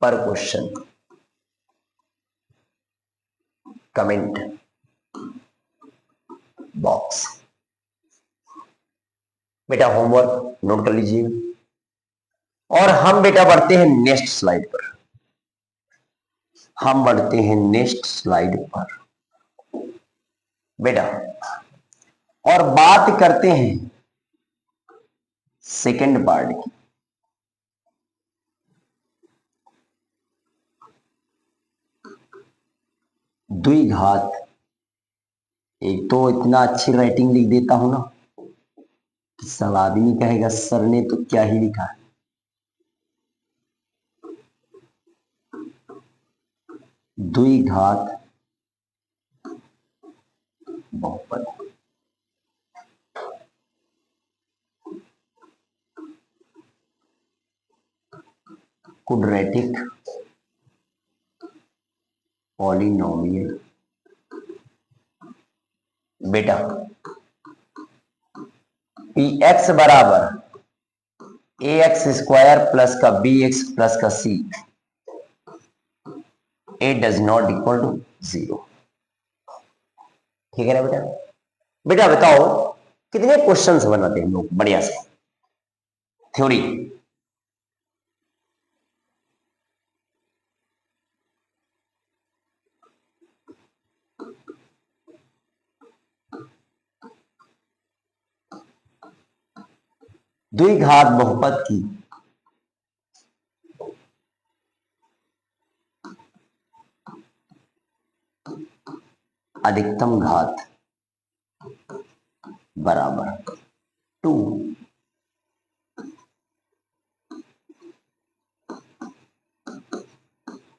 पर क्वेश्चन। Comment box. बेटा होमवर्क नोट कर लीजिए और हम बेटा बढ़ते हैं नेक्स्ट स्लाइड पर। हम बढ़ते हैं नेक्स्ट स्लाइड पर बेटा और बात करते हैं सेकंड पार्ट की। द्विघात, एक तो इतना अच्छी राइटिंग लिख देता हूं ना कि सब आदमी कहेगा सर ने तो क्या ही लिखा है। द्विघात बहुपद, क्वाड्रेटिक पॉलिनोमियल। बेटा पी एक्स बराबर ए एक्स स्क्वायर प्लस का बी एक्स प्लस का सी, ए डज नॉट इक्वल टू 0। ठीक है ना बेटा? बेटा बताओ कितने क्वेश्चंस बनाते हैं हम लोग बढ़िया से थ्योरी। द्विघात बहुपद की अधिकतम घात बराबर 2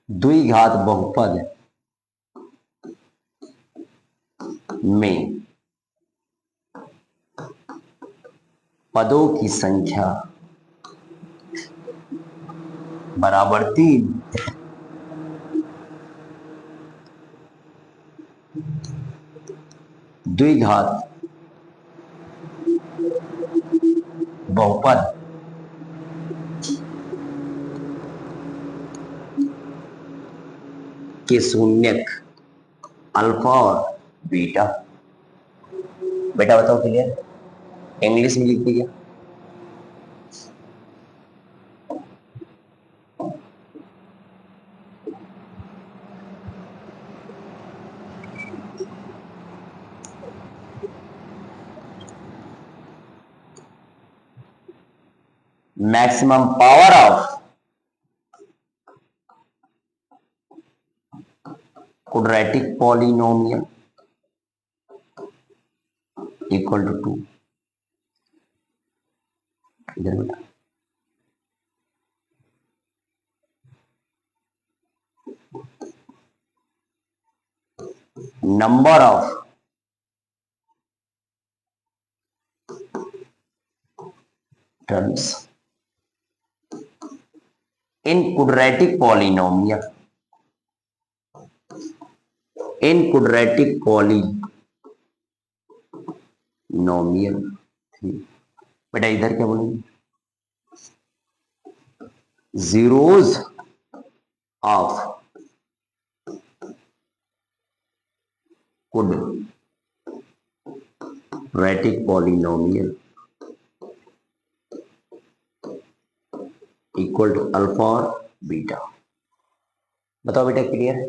द्विघात बहुपद में पदों की संख्या बराबर 3। द्विघात बहुपद के शून्यक अल्फा और बीटा। बेटा बताओ क्लियर? इंग्लिश में लिख दिया। Maximum power of quadratic polynomial equal to 2। इधर बेटा number of terms in quadratic polynomial बेटा इधर क्या बोलेंगे, zeros of quadratic polynomial equal to alpha और बीटा। बताओ बेटा क्लियर है?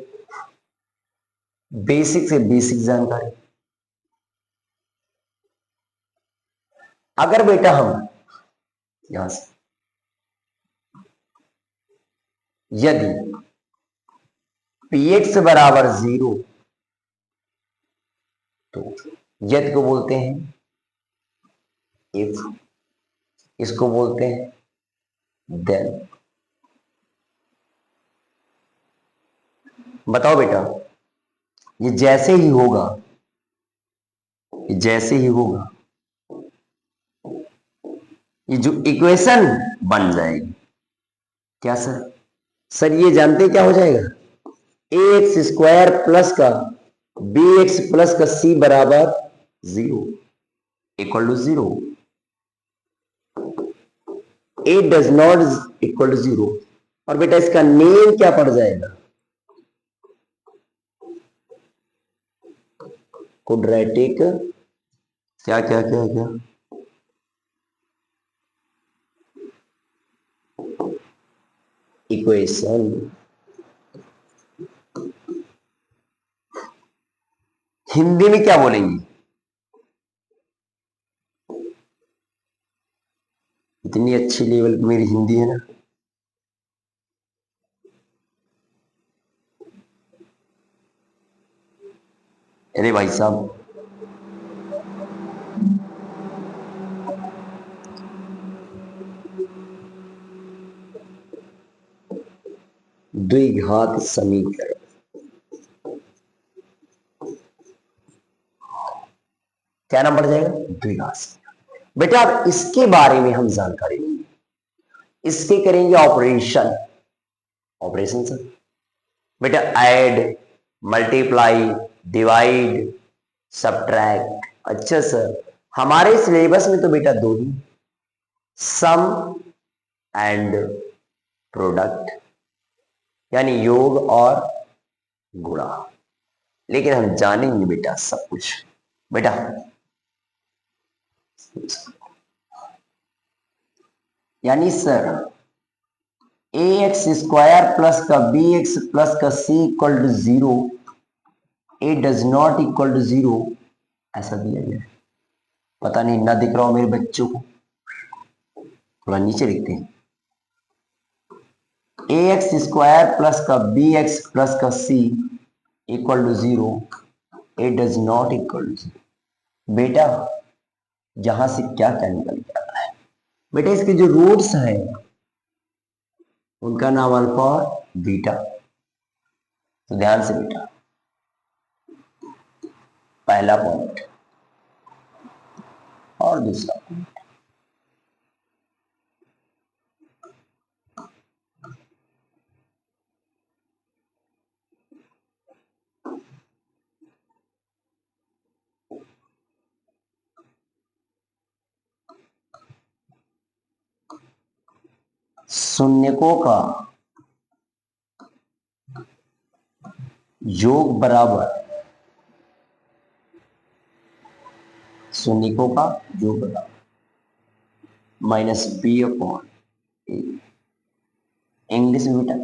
बेसिक से बेसिक जानकारी। अगर बेटा हम यहां से यदि px बराबर 0 तो यदि को बोलते हैं इफ, इसको बोलते हैं देन। बताओ बेटा ये जैसे ही होगा, ये जो इक्वेशन बन जाएगी क्या सर? सर ये जानते क्या हो जाएगा, ए एक्स स्क्वायर प्लस का बी एक्स प्लस का सी बराबर 0 equal to 0। A does not equal to 0। और बेटा इसका नेम क्या पड़ जाएगा, क्वाड्रेटिक क्या क्या क्या क्या इक्वेशन। हिंदी में क्या बोलेंगे, इतनी अच्छी लेवल की मेरी हिंदी है ना। अरे भाई साहब द्विघात समीकरण, क्या नाम पड़ जाएगा, द्विघात समीकरण। बेटा अब इसके बारे में हम जानकारी लेंगे, इसके करेंगे ऑपरेशन। ऑपरेशन सर बेटा ऐड, मल्टीप्लाई, डिवाइड, सब्ट्रैक्ट। अच्छा सर हमारे सिलेबस में तो बेटा दो ही, सम एंड प्रोडक्ट, यानी योग और गुणा। लेकिन हम जानेंगे बेटा सब कुछ। बेटा यानी sir a x square plus का बी एक्स प्लस का c equal to 0, A does not equal to 0 ऐसा दिया गया है। पता नहीं ना दिख रहा हो मेरे बच्चों को, थोड़ा नीचे लिखते हैं। ए एक्स स्क्वायर प्लस का बी एक्स प्लस का c equal to 0, A does not equal to 0। बेटा यहां से क्या क्या निकल के आता है, बेटा इसके जो रूट्स हैं उनका नाम अल्फा और बीटा। तो ध्यान से बेटा पहला पॉइंट और दूसरा पॉइंट, शून्यकों का योग बराबर शून्यकों का योग बराबर minus b upon a. English में बेटा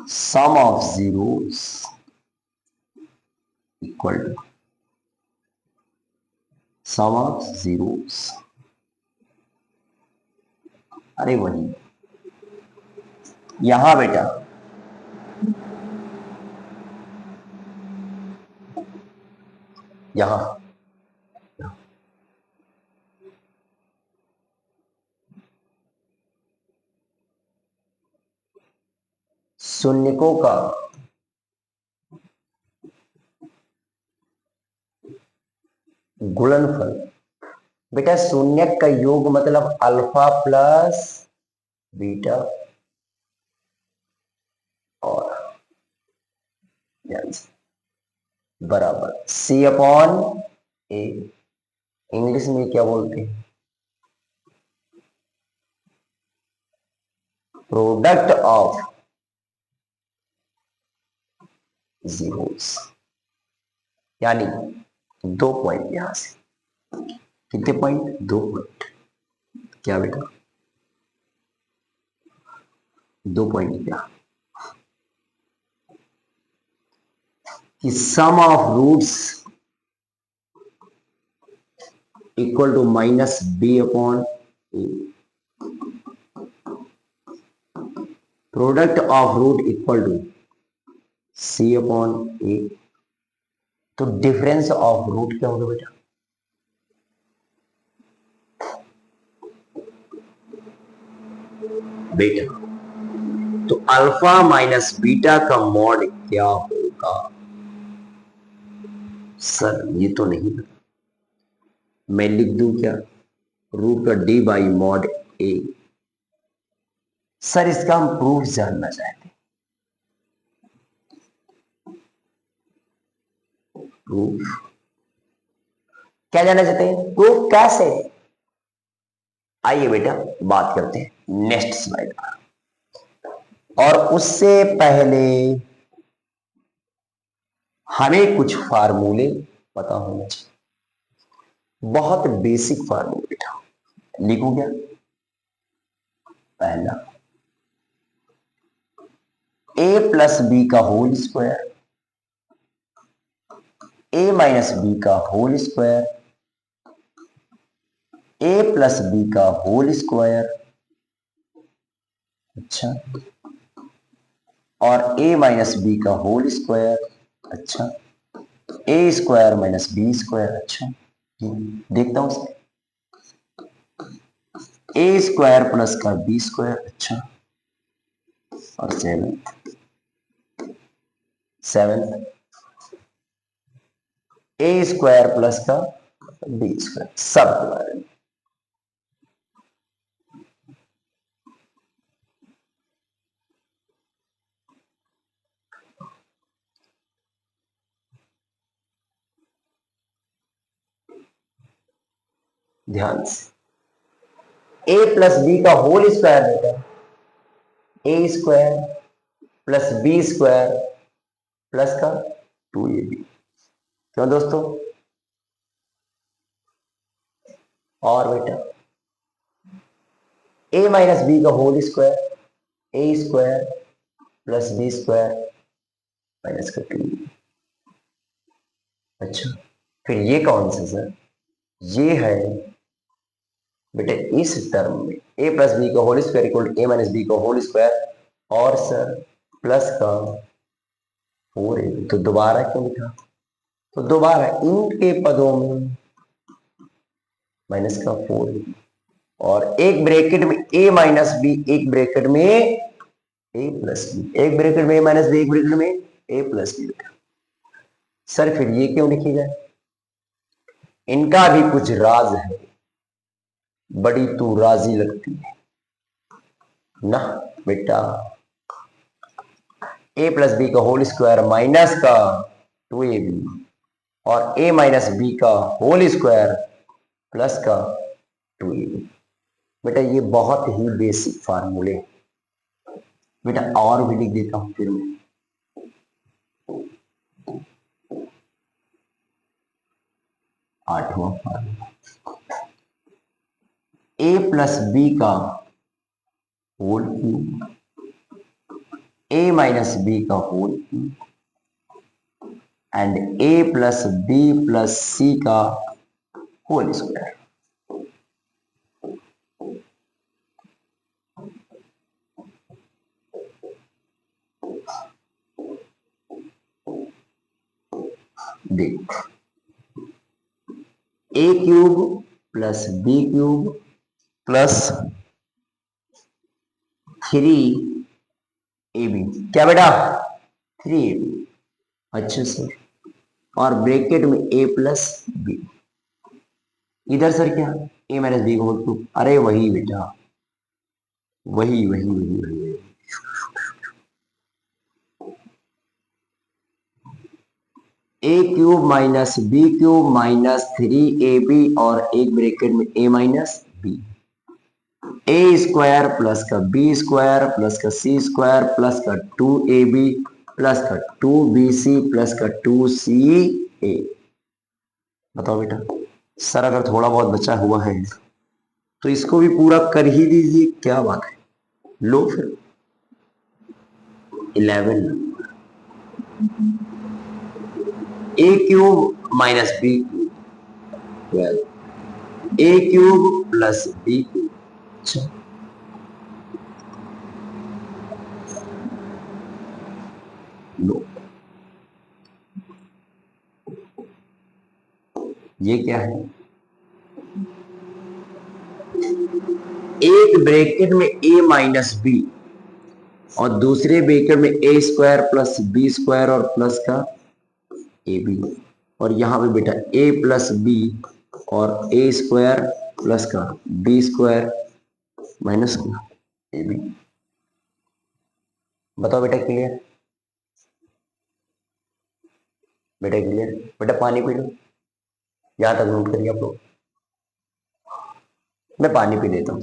sum of zeros equal to sum of zeros, अरे वही यहां बेटा यहां शून्यकों का गुणनफल, बेटा शून्य का योग मतलब अल्फा प्लस बीटा और बराबर सी अपॉन ए, इंग्लिश में क्या बोलते हैं, प्रोडक्ट ऑफ जीरोस, यानी 2 पॉइंट यहां से, कितने पॉइंट, 2 पॉइंट, क्या बेटा 2 पॉइंट क्या कि sum of roots equal to minus b upon a, product of root equal to c upon a, तो डिफरेंस ऑफ रूट क्या होगा बेटा, बेटा तो अल्फा माइनस बीटा का मॉड क्या होगा, सर ये तो नहीं, मैं लिख दूं क्या, रूट का D by mod A, sir इसका हम प्रूफ जानना चाहते हैं, प्रूफ क्या जानना चाहते हैं, प्रूफ कैसे, आइए बेटा बात करते हैं नेक्स्ट स्लाइड पर, और उससे पहले हमें कुछ फार्मूले पता होना चाहिए, बहुत बेसिक फार्मूले बेटा, लिखूं क्या, पहला ए प्लस बी का होल स्क्वायर, ए माइनस बी का होल स्क्वायर, ए प्लस बी का होल स्क्वायर, अच्छा, और ए माइनस बी का होल स्क्वायर, अच्छा, ए स्क्वायर माइनस बी स्क्वायर, अच्छा, देखता हूं ए स्क्वायर प्लस का बी स्क्वायर, अच्छा, और सेवन ए स्क्वायर प्लस का बी स्क्वायर, सब के बारे में ध्यान से, ए प्लस बी का होल स्क्वायर बेटा ए square plus B square plus का 2ab, क्यों दोस्तों, और बेटा ए माइनस बी का whole square a square plus B square minus का 2, अच्छा, फिर ये कौन सा सर, ये है बेटे इस टर्म में ए प्लस बी का whole square equal to A minus B का होल स्क्वायर, और सर प्लस का 4ab, तो दोबारा क्यों लिखा, तो दोबारा इनके पदों में माइनस का 4ab, और एक ब्रैकेट में ए माइनस बी, एक ब्रैकेट में ए प्लस बी, एक ब्रैकेट में ए माइनस बी, एक ब्रैकेट में ए प्लस बी, सर फिर ये क्यों लिखी गए, इनका भी कुछ राज है, बड़ी तू राजी लगती है ना बेटा, ए प्लस बी का होल स्क्वायर माइनस का 2ab, और ए माइनस बी का होल स्क्वायर प्लस का 2ab, बेटा ये बहुत ही बेसिक फार्मूले, बेटा और भी लिख देता हूं फिर मैं, आठवां फार्मूला, ए प्लस बी का whole cube, a minus B का whole cube, and a plus b plus c का होल स्क्वायर। देख, a cube plus b cube plus 3ab, क्या बेटा 3ab। अच्छा सर, और ब्रैकेट में a प्लस बी, इधर सर क्या a माइनस बी का होल क्यूब। अरे वही बेटा, वही वही वही वही, a cube minus b cube minus 3ab और एक ब्रैकेट में a minus b, a square plus का बी स्क्वायर प्लस का सी स्क्वायर प्लस का 2ab प्लस का 2bc प्लस का 2ca। बताओ बेटा, सर अगर थोड़ा बहुत बचा हुआ है तो इसको भी पूरा कर ही दीजिए, क्या बात है। लो फिर 11, ए क्यूब माइनस बी क्यूब 12, ए क्यूब प्लस बी क्यूब। अच्छा, लो ये क्या है, एक ब्रैकेट में a माइनस बी और दूसरे ब्रैकेट में a square plus B square और प्लस का ए बी, और यहां पे बेटा a प्लस बी और a स्क्वायर प्लस का बी स्क्वायर माइनस का ए बी। बताओ बेटा क्लियर, बेटा क्लियर। बेटा पानी पी लो, यहां तक नोट करिए आप लोग, मैं पानी पी लेता हूँ।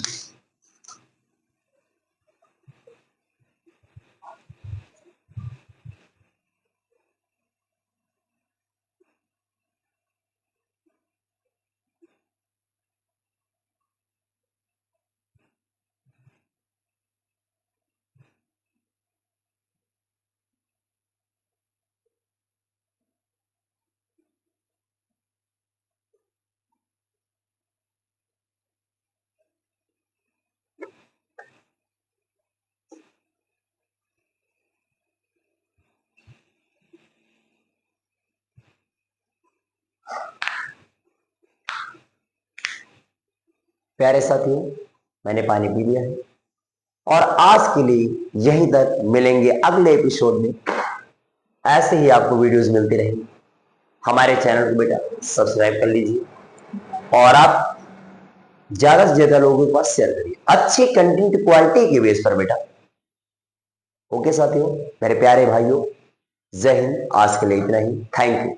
प्यारे साथियों, मैंने पानी पी लिया है और आज के लिए यहीं तक, मिलेंगे अगले एपिसोड में। ऐसे ही आपको वीडियोस मिलती रहेंगी। हमारे चैनल को बेटा सब्सक्राइब कर लीजिए और आप ज्यादा से ज्यादा लोगों के पास शेयर करिए, अच्छे कंटेंट क्वालिटी के बेस पर बेटा। ओके साथियों, मेरे प्यारे भाइयों, जय हिंद। आज के लिए इतना ही, थैंक यू।